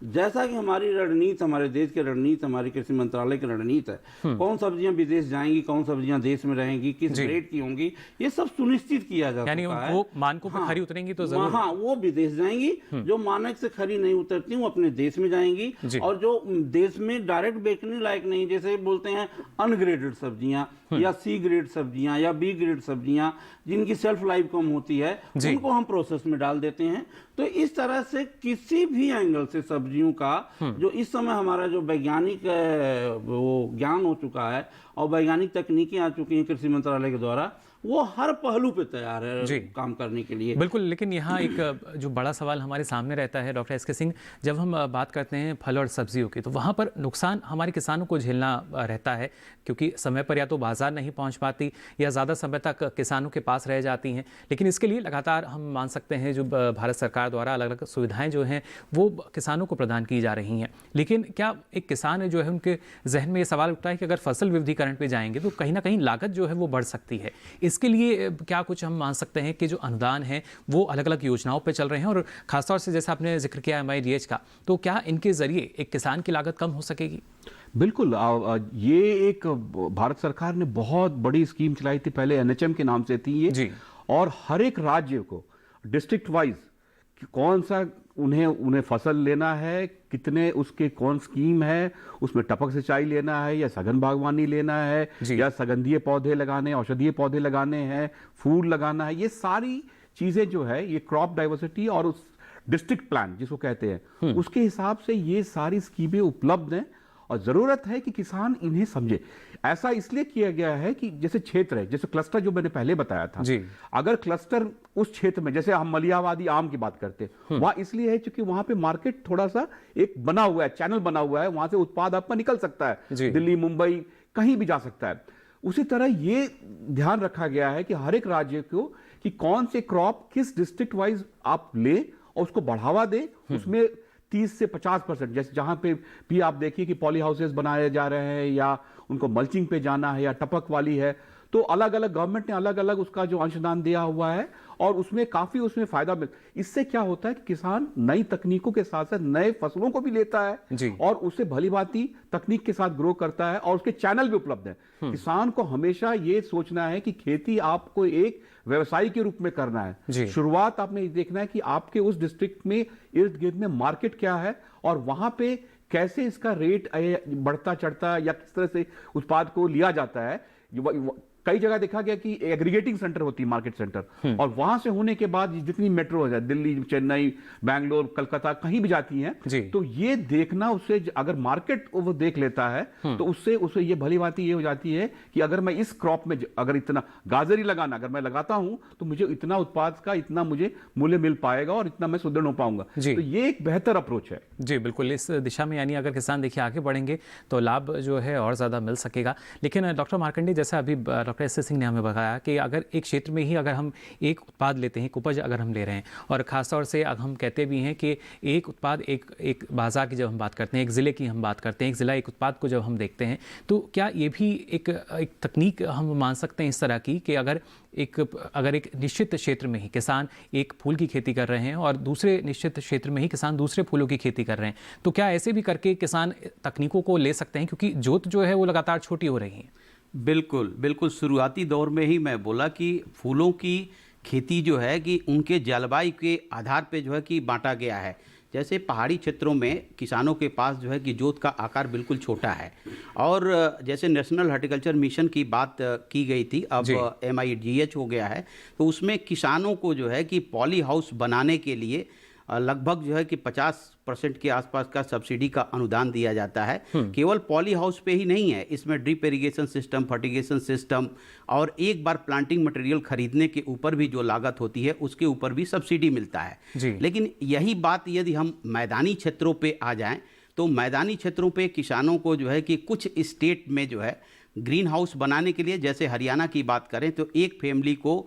जैसा कि हमारी रणनीति, हमारे देश की रणनीति, हमारी कृषि मंत्रालय की रणनीति है, कौन सब्जियां विदेश जाएंगी, कौन सब्जियां देश में रहेंगी, किस ग्रेड की होंगी, ये सब सुनिश्चित किया जाता है। यानी वो मानकों पर खरी उतरेंगी तो जरूर, हाँ, वो विदेश जाएंगी। जो मानक से खरी नहीं उतरती वो अपने देश में जाएंगी। और जो देश में डायरेक्ट बेचने लायक नहीं, जैसे बोलते हैं अनग्रेडेड सब्जियां या C ग्रेड सब्जियां या B ग्रेड सब्जियां, जिनकी सेल्फ लाइफ कम होती है, उनको हम प्रोसेस में डाल देते हैं। तो इस तरह से किसी भी एंगल से सब्जियों का जो इस समय हमारा जो वैज्ञानिक वो ज्ञान हो चुका है और वैज्ञानिक तकनीकें आ चुकी हैं कृषि मंत्रालय के द्वारा, वो हर पहलू पे तैयार है काम करने के लिए। बिल्कुल, लेकिन यहाँ एक जो बड़ा सवाल हमारे सामने रहता है डॉक्टर SK सिंह, जब हम बात करते हैं फल और सब्जियों की, तो वहाँ पर नुकसान हमारे किसानों को झेलना रहता है, क्योंकि समय पर या तो बाजार नहीं पहुँच पाती या ज़्यादा समय तक किसानों के पास रह जाती हैं। लेकिन इसके लिए लगातार हम मान सकते हैं जो भारत सरकार द्वारा अलग अलग सुविधाएँ जो हैं वो किसानों को प्रदान की जा रही हैं। लेकिन क्या एक किसान जो है उनके जहन में ये सवाल उठता है कि अगर फसल विविधीकरण पर जाएंगे तो कहीं ना कहीं लागत जो है वो बढ़ सकती है। इसके लिए क्या कुछ हम मान सकते हैं कि जो अनुदान है वो अलग अलग योजनाओं पे चल रहे हैं, और खासतौर से जैसा आपने जिक्र किया MIDH का, तो क्या इनके जरिए एक किसान की लागत कम हो सकेगी? बिल्कुल, ये एक भारत सरकार ने बहुत बड़ी स्कीम चलाई थी, पहले NHM के नाम से थी ये, और हर एक राज्य को डिस्ट्रिक्ट वाइज कौन सा उन्हें फसल लेना है, कितने उसके कौन स्कीम है, उसमें टपक सिंचाई लेना है या सघन बागवानी लेना है या सुगंधीय पौधे लगाने, औषधीय पौधे लगाने हैं, फूल लगाना है, ये सारी चीजें जो है ये क्रॉप डाइवर्सिटी और उस डिस्ट्रिक्ट प्लान जिसको कहते हैं उसके हिसाब से ये सारी स्कीमें उपलब्ध हैं। और जरूरत है कि किसान इन्हें समझे। ऐसा इसलिए किया गया है कि जैसे क्षेत्र है, जैसे क्लस्टर जो मैंने पहले बताया था, अगर क्लस्टर उस क्षेत्र में, जैसे हम मलियावादी आम की बात करते हैं, वहां इसलिए है क्योंकि वहां पे मार्केट थोड़ा सा एक बना हुआ है, चैनल बना हुआ है, वहां से उत्पाद आपका निकल सकता है, दिल्ली, मुंबई, कहीं भी जा सकता है। उसी तरह ये ध्यान रखा गया है कि हर एक राज्य को कि कौन से क्रॉप किस डिस्ट्रिक्ट वाइज आप ले और उसको बढ़ावा दे, उसमें 30 से 50%, जैसे जहां पे भी आप देखिए कि पॉली हाउसेस बनाए जा रहे हैं या उनको मल्चिंग पे जाना है या टपक वाली है, तो अलग अलग गवर्नमेंट ने अलग अलग उसका जो अंशदान दिया हुआ है और उसमें काफी उसमें फायदा मिल। इससे क्या होता है कि किसान नई तकनीकों के साथ साथ नए फसलों को भी लेता है और उससे भली भांति तकनीक के साथ ग्रो करता है और उसके चैनल भी उपलब्ध है। किसान को हमेशा ये सोचना है कि खेती आपको एक व्यवसाय के रूप में करना है। शुरुआत आपने देखना है कि आपके उस डिस्ट्रिक्ट में इर्द गिर्द में मार्केट क्या है और वहां पे कैसे इसका रेट बढ़ता चढ़ता या किस तरह से उत्पाद को लिया जाता है। कई जगह देखा गया कि एग्रीगेटिंग सेंटर होती है, मार्केट सेंटर, और वहां से होने के बाद जितनी मेट्रो है, दिल्ली, चेन्नई, बैंगलोर, कलकत्ता, कहीं भी जाती हैं, तो ये देखना, उससे अगर मार्केट वो देख लेता है तो उससे ये भली बात ये हो जाती है कि अगर मैं इस क्रॉप में अगर इतना गाजर ही लगाना अगर मैं लगाता हूं तो मुझे इतना उत्पाद का इतना मुझे मूल्य मिल पाएगा और इतना मैं सुदृढ़ हो पाऊंगा। तो ये एक बेहतर अप्रोच है। जी बिल्कुल, इस दिशा में यानी अगर किसान देखिए आगे बढ़ेंगे तो लाभ जो है और ज़्यादा मिल सकेगा। लेकिन डॉक्टर मार्कंडे, जैसा अभी डॉक्टर एस सिंह ने हमें बताया कि अगर एक क्षेत्र में ही अगर हम एक उत्पाद लेते हैं, एक उपज अगर हम ले रहे हैं, और ख़ासतौर से अब हम कहते भी हैं कि एक उत्पाद एक बाज़ार की जब हम बात करते हैं, एक ज़िले की हम बात करते हैं, एक ज़िला एक उत्पाद को जब हम देखते हैं, तो क्या ये भी एक तकनीक हम मान सकते हैं इस तरह की कि अगर एक निश्चित क्षेत्र में ही किसान एक फूल की खेती कर रहे हैं और दूसरे निश्चित क्षेत्र में ही किसान दूसरे फूलों की खेती कर रहे हैं, तो क्या ऐसे भी करके किसान तकनीकों को ले सकते हैं, क्योंकि जोत जो है वो लगातार छोटी हो रही है? बिल्कुल बिल्कुल, शुरुआती दौर में ही मैं बोला कि फूलों की खेती जो है कि उनके जलवायु के आधार पे जो है कि बांटा गया है। जैसे पहाड़ी क्षेत्रों में किसानों के पास जो है कि जोत का आकार बिल्कुल छोटा है, और जैसे नेशनल हॉर्टिकल्चर मिशन की बात की गई थी, अब MIDH हो गया है, तो उसमें किसानों को जो है कि पॉली हाउस बनाने के लिए लगभग जो है कि 50% के आसपास का सब्सिडी का अनुदान दिया जाता है। केवल पॉली हाउस पे ही नहीं है, इसमें drip irrigation system, fertigation system और एक बार प्लांटिंग मटेरियल खरीदने के ऊपर भी जो लागत होती है उसके ऊपर भी सब्सिडी मिलता है। लेकिन यही बात यदि हम मैदानी क्षेत्रों पे आ जाएं तो मैदानी क्षेत्रों पे किसानों को जो है कि कुछ स्टेट में जो है ग्रीन हाउस बनाने के लिए, जैसे हरियाणा की बात करें तो एक फैमिली को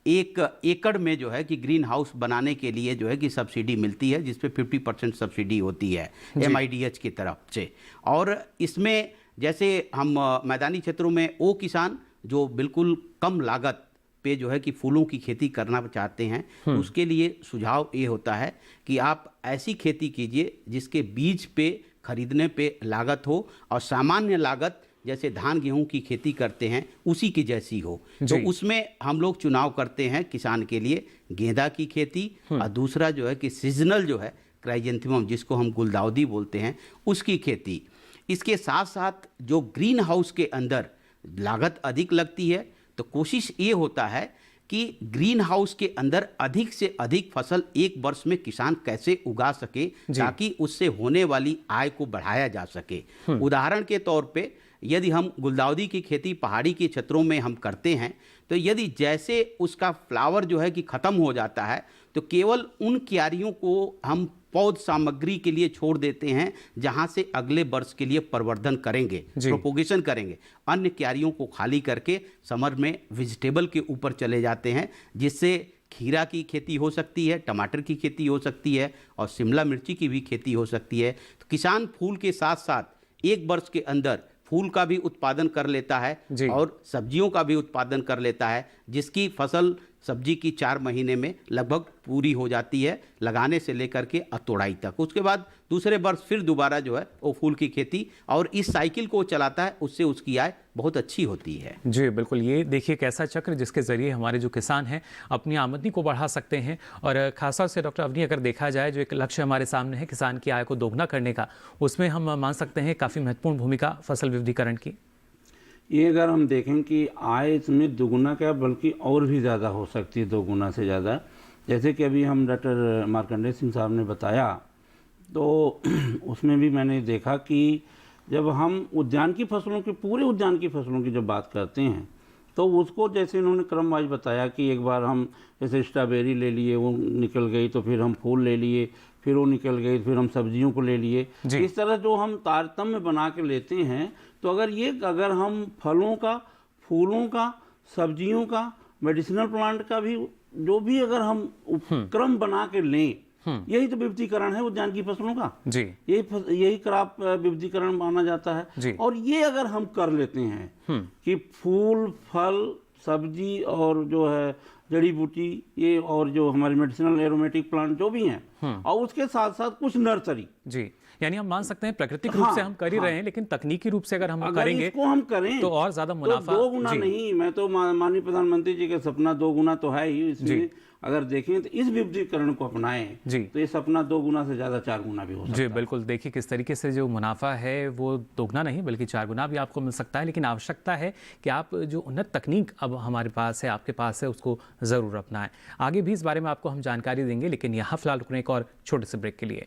1 एकड़ में जो है कि ग्रीन हाउस बनाने के लिए जो है कि सब्सिडी मिलती है, जिसपे 50% सब्सिडी होती है MIDH की तरफ से। और इसमें जैसे हम मैदानी क्षेत्रों में वो किसान जो बिल्कुल कम लागत पे जो है कि फूलों की खेती करना चाहते हैं, उसके लिए सुझाव ये होता है कि आप ऐसी खेती कीजिए जिसके बीज पे खरीदने पे लागत हो और सामान्य लागत जैसे धान गेहूं की खेती करते हैं उसी की जैसी हो। तो उसमें हम लोग चुनाव करते हैं किसान के लिए गेंदा की खेती, और दूसरा जो है कि सीजनल जो है क्राइजेंथेमम, जिसको हम गुलदाउदी बोलते हैं, उसकी खेती। इसके साथ साथ जो ग्रीन हाउस के अंदर लागत अधिक लगती है, तो कोशिश ये होता है कि ग्रीन हाउस के अंदर अधिक से अधिक फसल एक वर्ष में किसान कैसे उगा सके ताकि उससे होने वाली आय को बढ़ाया जा सके। उदाहरण के तौर पे यदि हम गुलदाउदी की खेती पहाड़ी के क्षेत्रों में हम करते हैं, तो यदि जैसे उसका फ्लावर जो है कि ख़त्म हो जाता है, तो केवल उन क्यारियों को हम पौध सामग्री के लिए छोड़ देते हैं जहां से अगले वर्ष के लिए प्रवर्धन करेंगे, प्रोपोगेशन करेंगे। अन्य क्यारियों को खाली करके समर में वेजिटेबल के ऊपर चले जाते हैं, जिससे खीरा की खेती हो सकती है, टमाटर की खेती हो सकती है और शिमला मिर्ची की भी खेती हो सकती है। तो किसान फूल के साथ साथ एक वर्ष के अंदर फूल का भी उत्पादन कर लेता है और सब्जियों का भी उत्पादन कर लेता है, जिसकी फसल सब्जी की 4 महीने में लगभग पूरी हो जाती है, लगाने से लेकर के तोड़ाई तक। उसके बाद दूसरे वर्ष फिर दोबारा जो है वो फूल की खेती, और इस साइकिल को चलाता है, उससे उसकी आय बहुत अच्छी होती है। जी बिल्कुल, ये देखिए कैसा चक्र जिसके ज़रिए हमारे जो किसान हैं अपनी आमदनी को बढ़ा सकते हैं। और खासतौर से डॉक्टर अवनी, अगर देखा जाए जो एक लक्ष्य हमारे सामने है किसान की आय को दोगुना करने का, उसमें हम मान सकते हैं काफ़ी महत्वपूर्ण भूमिका फसल विविधीकरण की। ये अगर हम देखें कि आय इसमें दुगुना क्या बल्कि और भी ज़्यादा हो सकती है, 2 गुना से ज़्यादा। जैसे कि अभी हम डॉक्टर मार्कंडे सिंह साहब ने बताया, तो उसमें भी मैंने देखा कि जब हम उद्यान की फसलों की, पूरे उद्यान की फसलों की जब बात करते हैं, तो उसको जैसे इन्होंने क्रम वाइज बताया कि एक बार हम जैसे स्ट्रॉबेरी ले लिए, वो निकल गई, तो फिर हम फूल ले लिए, फिर वो निकल गई, फिर हम सब्जियों को ले लिए। इस तरह जो हम तारतम्य बना के लेते हैं, तो अगर हम फलों का, फूलों का, सब्जियों का, मेडिसिनल प्लांट का भी जो भी अगर हम उपक्रम बना के लें, यही तो विविधीकरण है उद्यान की फसलों का। यही क्रॉप विविधीकरण माना जाता है। और ये अगर हम कर लेते हैं कि फूल, फल, सब्जी और जो है जड़ी बूटी, ये और जो हमारे मेडिसिनल एरोमेटिक प्लांट जो भी हैं, और उसके साथ साथ कुछ नर्सरी, यानी हम मान सकते हैं प्राकृतिक रूप से हम कर ही रहे हैं, लेकिन तकनीकी रूप से अगर हम अगर करेंगे इसको हम करें तो और ज्यादा मुनाफा। तो 2 गुना नहीं, मैं तो माननीय प्रधानमंत्री जी का सपना 2 गुना तो है ही, इसमें अगर देखें तो इस विविधीकरण को अपनाएं तो ये सपना 2 गुना से ज्यादा 4 गुना भी हो सकता है। जी बिल्कुल, देखिए किस तरीके से जो मुनाफा है वो 2 गुना नहीं बल्कि 4 गुना भी आपको मिल सकता है, लेकिन आवश्यकता है कि आप जो उन्नत तकनीक अब हमारे पास है, आपके पास है, उसको ज़रूर अपनाएं। आगे भी इस बारे में आपको हम जानकारी देंगे, लेकिन यहाँ फिलहाल रुकने एक और छोटे से ब्रेक के लिए।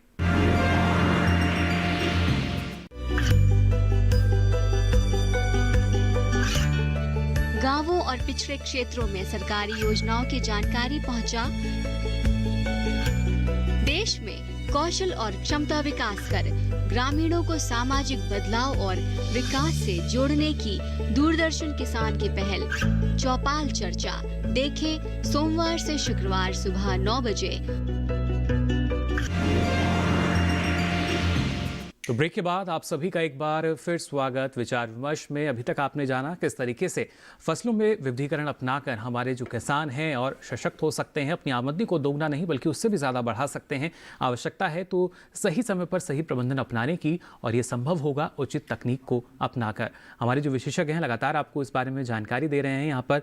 गांवों और पिछड़े क्षेत्रों में सरकारी योजनाओं की जानकारी पहुंचा। देश में कौशल और क्षमता विकास कर ग्रामीणों को सामाजिक बदलाव और विकास से जोड़ने की दूरदर्शन किसान की पहल चौपाल चर्चा देखें सोमवार से शुक्रवार सुबह 9 बजे। तो ब्रेक के बाद आप सभी का एक बार फिर स्वागत विचार विमर्श में। अभी तक आपने जाना किस तरीके से फसलों में विविधीकरण अपनाकर हमारे जो किसान हैं और सशक्त हो सकते हैं, अपनी आमदनी को दोगुना नहीं बल्कि उससे भी ज़्यादा बढ़ा सकते हैं। आवश्यकता है तो सही समय पर सही प्रबंधन अपनाने की, और ये संभव होगा उचित तकनीक को अपनाकर। हमारे जो विशेषज्ञ हैं लगातार आपको इस बारे में जानकारी दे रहे हैं। यहाँ पर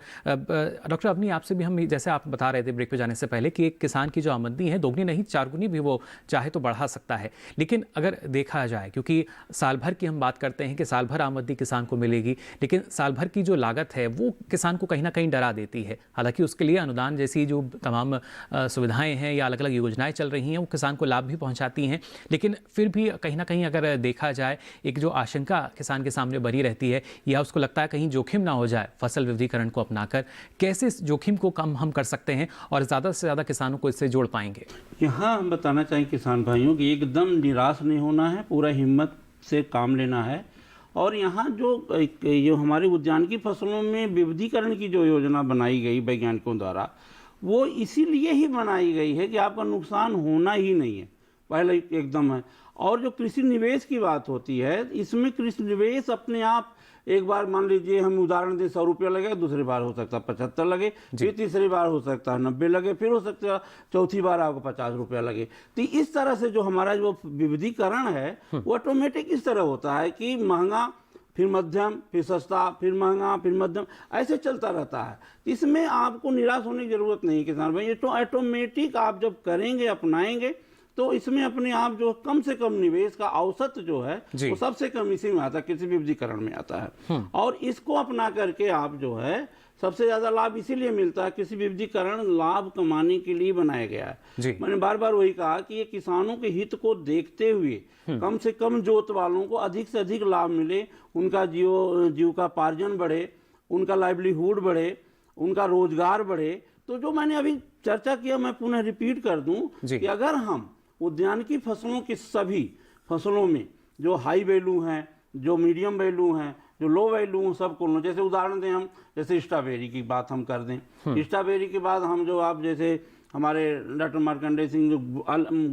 डॉक्टर अवनी, आपसे भी हम, जैसे आप बता रहे थे ब्रेक पर जाने से पहले, कि एक किसान की जो आमदनी है दोगुनी नहीं 4 गुनी भी वो चाहे तो बढ़ा सकता है। लेकिन अगर देखा जाए, क्योंकि साल भर की हम बात करते हैं कि साल भर आमदनी किसान को मिलेगी, लेकिन साल भर की जो लागत है वो किसान को कहीं ना कहीं डरा देती है। हालांकि उसके लिए अनुदान जैसी जो तमाम सुविधाएं हैं या अलग अलग योजनाएं चल रही हैं वो किसान को लाभ भी पहुंचाती हैं, लेकिन फिर भी कहीं ना कहीं अगर देखा जाए एक जो आशंका किसान के सामने बनी रहती है, या उसको लगता है कहीं जोखिम ना हो जाए फसल विविधीकरण को अपनाकर, कैसे इस जोखिम को कम हम कर सकते हैं और ज़्यादा से ज़्यादा किसानों को इससे जोड़ पाएंगे? यहाँ हम बताना चाहें किसान भाइयों कि एकदम निराश नहीं होना है, पूरा हिम्मत से काम लेना है। और यहाँ जो हमारी उद्यानिकी फसलों में विविधीकरण की जो योजना बनाई गई वैज्ञानिकों द्वारा, वो इसीलिए ही बनाई गई है कि आपका नुकसान होना ही नहीं है, पहले एकदम है। और जो कृषि निवेश की बात होती है, इसमें कृषि निवेश अपने आप एक बार मान लीजिए हम उदाहरण दें 100 रुपया लगे, दूसरी बार हो सकता है 75 लगे, फिर तीसरी बार हो सकता है 90 लगे, फिर हो सकता है चौथी बार आपको 50 रुपया लगे। तो इस तरह से जो हमारा जो विविधीकरण है वो ऑटोमेटिक इस तरह होता है कि महंगा, फिर मध्यम, फिर सस्ता, फिर महंगा, फिर मध्यम, ऐसे चलता रहता है। इसमें आपको निराश होने की जरूरत नहीं किसान भाई, ये तो ऑटोमेटिक आप जब करेंगे, अपनाएंगे, तो इसमें अपने आप जो कम से कम निवेश का औसत जो है वो सबसे कम इसी में आता है, कृषि विविधीकरण में आता है। और इसको अपना करके आप जो है सबसे ज्यादा लाभ इसीलिए मिलता है, कृषि विविधीकरण लाभ कमाने के लिए बनाया गया है। मैंने बार बार वही कहा कि ये किसानों के हित को देखते हुए कम से कम जोत वालों को अधिक से अधिक लाभ मिले, उनका जीविकोपार्जन बढ़े, उनका लाइवलीहुड बढ़े, उनका रोजगार बढ़े। तो जो मैंने अभी चर्चा किया मैं पुनः रिपीट कर दूं कि अगर हम उद्यानिकी फसलों की सभी फसलों में जो हाई वैल्यू हैं, जो मीडियम वैल्यू हैं, जो लो वैल्यू हैं, सबको लो। जैसे उदाहरण दें हम, जैसे स्ट्रॉबेरी की बात हम कर दें, स्ट्रॉबेरी के बाद हम जो आप जैसे हमारे डॉक्टर मार्कंडेय सिंह जो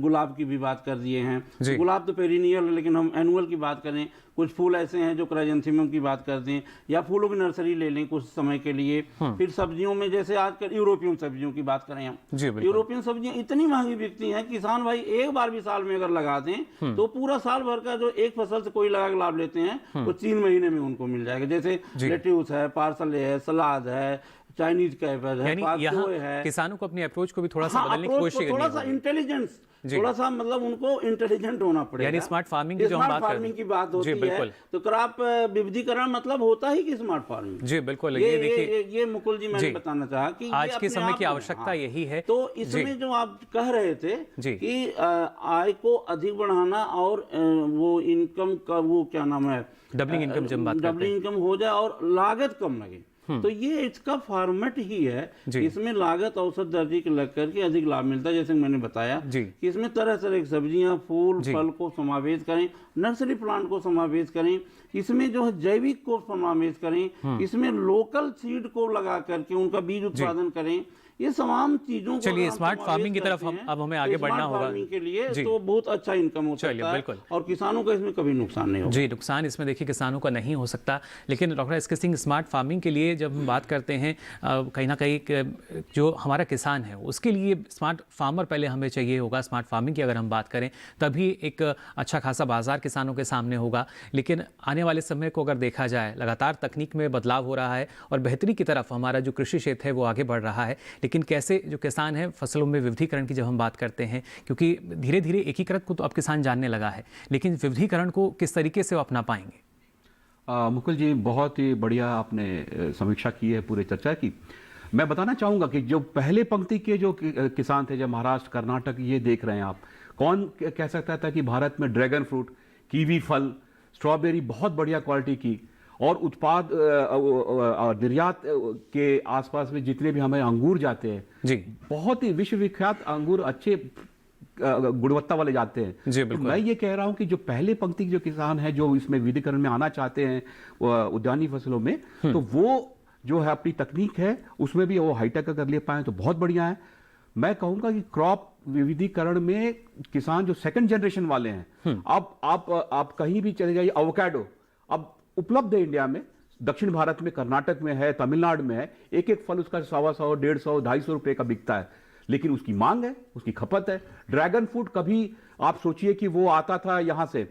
गुलाब की भी बात कर दिए हैं, गुलाब तो पेरिनियल है, लेकिन हम एनुअल की बात करें, कुछ फूल ऐसे हैं जो क्राइजेंथेमम की बात करते हैं, या फूलों की नर्सरी ले लें कुछ समय के लिए। फिर सब्जियों में जैसे आजकल यूरोपियन सब्जियों की बात करें हम, यूरोपियन सब्जियां इतनी महंगी बिकती हैं, किसान भाई एक बार भी साल में अगर लगा दें तो पूरा साल भर का जो एक फसल से कोई लगा के लाभ लेते हैं वो 3 महीने में उनको मिल जाएगा। जैसे लेट्यूस है, पार्सले है, सलाद है, चाइनीज कैबेज है, पास्को है। किसानों को अपनी अप्रोच को भी थोड़ा सा बदलने की कोशिश करनी है, थोड़ा सा इंटेलिजेंस, थोड़ा सा मतलब उनको इंटेलिजेंट होना पड़ेगा। यानी स्मार्ट फार्मिंग की जो हम बात फार्मिंग की बात होती है, तो क्रॉप विविधीकरण मतलब होता ही कि स्मार्ट फार्मिंग। जी बिल्कुल, ये देखिए ये मुकुल जी मैंने बताना चाहा कि आज के समय की आवश्यकता यही है। तो इसमें जो आप कह रहे थे कि आय को अधिक बढ़ाना और वो इनकम का वो क्या नाम है, डबलिंग इनकम, जब बात डबलिंग इनकम हो जाए और लागत कम लगे, तो ये इसका फॉर्मेट ही है। इसमें लागत औसत दर्जे के लग करके अधिक लाभ मिलता है। जैसे मैंने बताया कि इसमें तरह तरह की सब्जियां, फूल, फल को समावेश करें, नर्सरी प्लांट को समावेश करें, इसमें जो है जैविक को समावेश करें, इसमें लोकल सीड को लगा करके उनका बीज उत्पादन करें, ये तमाम चीजों को चलिए, अगर हम स्मार्ट समावेश फार्मिंग की तरफ करते हैं, अब हमें तो आगे बढ़ना स्मार्ट होगा। फार्मिंग के लिए जी। तो बहुत अच्छा इनकम हो चलिए, सकता है बिल्कुल। और किसानों का इसमें कभी नुकसान नहीं होगा। जी, नुकसान इसमें देखिए किसानों का नहीं हो सकता। लेकिन डॉक्टर एस के सिंह, स्मार्ट फार्मिंग के लिए जब हम बात करते हैं कहीं ना कहीं जो हमारा किसान है उसके लिए स्मार्ट फार्मर पहले हमें चाहिए होगा। स्मार्ट फार्मिंग की अगर हम बात करें तभी एक अच्छा खासा बाजार किसानों के सामने होगा। लेकिन आने वाले समय को अगर देखा जाए, लगातार तकनीक में बदलाव हो रहा है और बेहतरी की तरफ हमारा जो कृषि क्षेत्र है वो आगे बढ़ रहा है। लेकिन कैसे जो किसान है फसलों में विविधीकरण की जब हम बात करते हैं, क्योंकि धीरे धीरे एकीकृत को तो अब किसान जानने लगा है, लेकिन विविधीकरण को किस तरीके से वो अपना पाएंगे? मुकुल जी, बहुत ही बढ़िया आपने समीक्षा की है पूरे चर्चा की। मैं बताना चाहूँगा कि जो पहले पंक्ति के जो किसान थे, जब महाराष्ट्र, कर्नाटक, ये देख रहे हैं आप, कौन कह सकता था कि भारत में ड्रैगन फ्रूट, कीवी फल, स्ट्रॉबेरी बहुत बढ़िया क्वालिटी की और उत्पाद निर्यात के आसपास में जितने भी हमें अंगूर जाते हैं जी, बहुत ही विश्वविख्यात अंगूर अच्छे गुणवत्ता वाले जाते हैं। जी, तो बिल्कुल। मैं ये कह रहा हूं कि जो पहले पंक्ति के जो किसान हैं जो इसमें विविधीकरण में आना चाहते हैं उद्यानी फसलों में, तो वो जो है अपनी तकनीक है उसमें भी वो हाईटेक अगर ले पाए तो बहुत बढ़िया है। मैं कहूंगा कि क्रॉप विविधीकरण में किसान जो सेकंड जनरेशन वाले हैं, अब आप कहीं भी चले जाइए, एवोकाडो अब उपलब्ध है इंडिया में, दक्षिण भारत में, कर्नाटक में है, तमिलनाडु में है, एक एक फल उसका 125, 150, 250 रुपए का बिकता है, लेकिन उसकी मांग है, उसकी खपत है। ड्रैगन फ्रूट कभी आप सोचिए कि वो आता था यहां से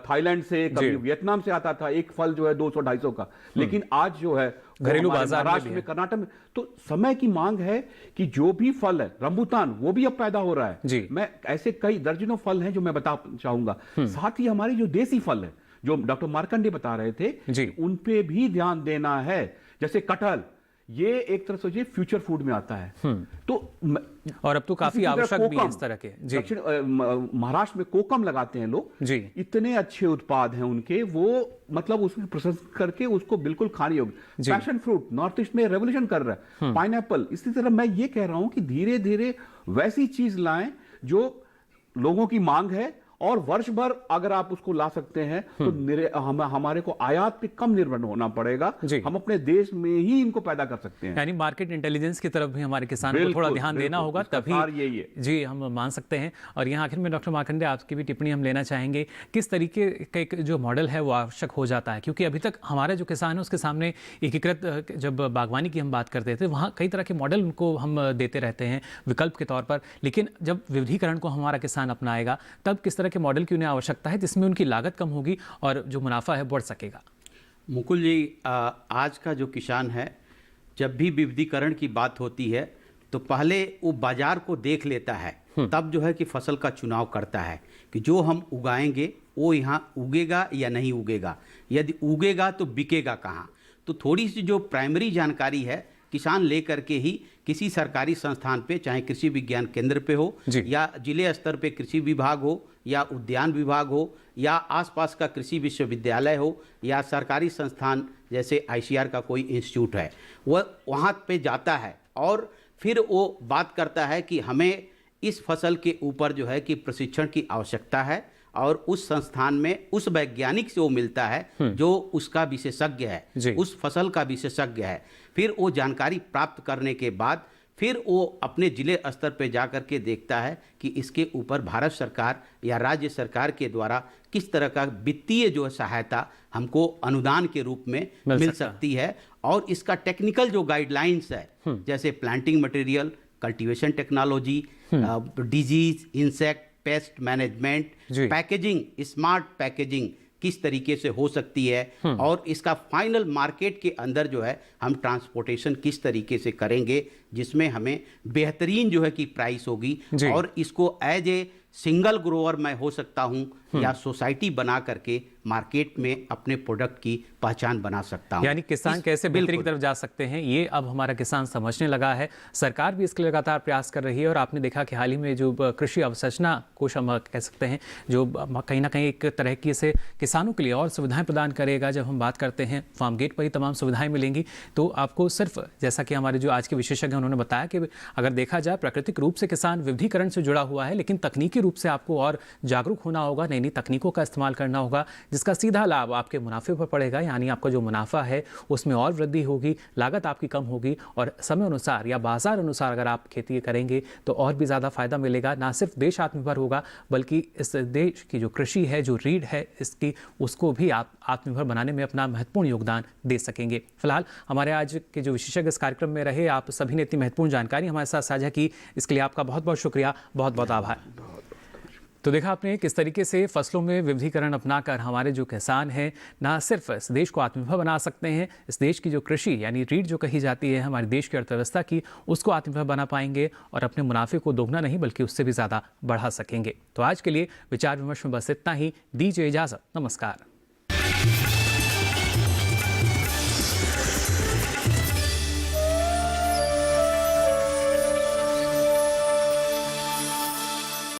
थाईलैंड से, कभी वियतनाम से आता था, एक फल जो है 200-250 का, लेकिन आज जो है घरेलू बाजार महाराष्ट्र में, कर्नाटक में, तो समय की मांग है कि जो भी फल है, रंबूतान वो भी अब पैदा हो रहा है। मैं ऐसे कई दर्जनों फल हैं जो मैं बता चाहूंगा। साथ ही हमारी जो देसी फल है जो डॉक्टर मार्कंडे बता रहे थे, उन पे भी ध्यान देना है। जैसे कटहल, ये एक तरह से फ्यूचर फूड में आता है, तो और अब तो काफी आवश्यक भी है इस तरह के। दक्षिण महाराष्ट्र में कोकम लगाते हैं लोग जी, इतने अच्छे उत्पाद हैं उनके, वो मतलब उसकी प्रसंस्करण करके उसको बिल्कुल खाने योग्य। पैशन फ्रूट नॉर्थ ईस्ट में रेवोल्यूशन कर रहा है, पाइनएप्पल। इसी तरह मैं ये कह रहा हूं कि धीरे धीरे वैसी चीज लाएं जो लोगों की मांग है, और वर्ष भर अगर आप उसको ला सकते हैं तो हमारे को आयात पे कम निर्भर होना पड़ेगा, हम अपने देश में ही इनको पैदा कर सकते हैं। यानी मार्केट इंटेलिजेंस की तरफ भी हमारे किसानों को थोड़ा ध्यान देना होगा, तभी यही है जी हम मान सकते हैं। और यहाँ आखिर में डॉक्टर मार्कंडे, आपकी भी टिप्पणी हम लेना चाहेंगे, किस तरीके का एक जो मॉडल है वो आवश्यक हो जाता है, क्योंकि अभी तक हमारा जो किसान है उसके सामने एकीकृत, जब बागवानी की हम बात करते थे वहाँ कई तरह के मॉडल उनको हम देते रहते हैं विकल्प के तौर पर, लेकिन जब विविधीकरण को हमारा किसान अपनाएगा तब किस तरह के मॉडल की उन्हें आवश्यकता है जिसमें उनकी लागत कम होगी और जो मुनाफा है बढ़ सकेगा? मुकुल जी, आज का जो किसान है, जब भी विविधीकरण की बात होती है तो पहले वो बाजार को देख लेता है, तब जो है कि फसल का चुनाव करता है कि जो हम उगाएंगे वो यहाँ उगेगा या नहीं उगेगा, यदि उगेगा तो बिकेगा कहाँ। तो थोड़ी सी जो प्राइमरी जानकारी है किसान ले करके ही किसी सरकारी संस्थान पे, चाहे कृषि विज्ञान केंद्र पे हो या जिले स्तर पे कृषि विभाग हो या उद्यान विभाग हो या आसपास का कृषि विश्वविद्यालय हो या सरकारी संस्थान जैसे ICR का कोई इंस्टीट्यूट है, वह वहाँ पे जाता है और फिर वो बात करता है कि हमें इस फसल के ऊपर जो है कि प्रशिक्षण की आवश्यकता है, और उस संस्थान में उस वैज्ञानिक से वो मिलता है जो उसका विशेषज्ञ है, उस फसल का विशेषज्ञ है। फिर वो जानकारी प्राप्त करने के बाद फिर वो अपने जिले स्तर पे जा कर के देखता है कि इसके ऊपर भारत सरकार या राज्य सरकार के द्वारा किस तरह का वित्तीय जो सहायता हमको अनुदान के रूप में मिल सकती है, और इसका टेक्निकल जो गाइडलाइंस है जैसे planting material, cultivation technology, disease, insect, pest management, packaging, smart packaging किस तरीके से हो सकती है, और इसका फाइनल मार्केट के अंदर जो है हम ट्रांसपोर्टेशन किस तरीके से करेंगे जिसमें हमें बेहतरीन जो है कि प्राइस होगी, और इसको एज ए सिंगल ग्रोअर मैं हो सकता हूं या सोसाइटी बना करके मार्केट में अपने प्रोडक्ट की पहचान बना सकता हूं। यानी किसान कैसे बेहतरी की तरफ जा सकते हैं ये अब हमारा किसान समझने लगा है। सरकार भी इसके लगातार प्रयास कर रही है, और आपने देखा कि हाल ही में जो कृषि अवसंरचना कोष हम कह सकते हैं, जो कहीं ना कहीं एक तरह की से किसानों के लिए और सुविधाएं प्रदान करेगा। जब हम बात करते हैं फार्म गेट पर ही तमाम सुविधाएं मिलेंगी, तो आपको सिर्फ जैसा कि हमारे जो आज के विशेषज्ञ उन्होंने बताया कि अगर देखा जाए प्राकृतिक रूप से किसान विविधीकरण से जुड़ा हुआ है, लेकिन तकनीकी रूप से आपको और जागरूक होना होगा, नई नई नई तकनीकों का इस्तेमाल करना होगा, जिसका सीधा लाभ आपके मुनाफे पर पड़ेगा। यानी आपका जो मुनाफा है उसमें और वृद्धि होगी, लागत आपकी कम होगी और समय अनुसार या बाजार अनुसार अगर आप खेती करेंगे तो और भी ज़्यादा फायदा मिलेगा। ना सिर्फ देश आत्मनिर्भर होगा बल्कि इस देश की जो कृषि है, जो रीढ़ है इसकी, उसको भी आप आत्मनिर्भर बनाने में अपना महत्वपूर्ण योगदान दे सकेंगे। फिलहाल हमारे आज के जो विशेषज्ञ इस कार्यक्रम में रहे, आप सभी ने इतनी महत्वपूर्ण जानकारी हमारे साथ साझा की, इसके लिए आपका बहुत बहुत शुक्रिया, बहुत बहुत आभार। तो देखा आपने किस तरीके से फसलों में विविधीकरण अपनाकर हमारे जो किसान हैं ना सिर्फ इस देश को आत्मनिर्भर बना सकते हैं, इस देश की जो कृषि यानी रीढ़ जो कही जाती है हमारे देश की अर्थव्यवस्था की, उसको आत्मनिर्भर बना पाएंगे और अपने मुनाफे को दोगुना नहीं बल्कि उससे भी ज़्यादा बढ़ा सकेंगे। तो आज के लिए विचार विमर्श में बस इतना ही। दीजिए इजाज़त, नमस्कार।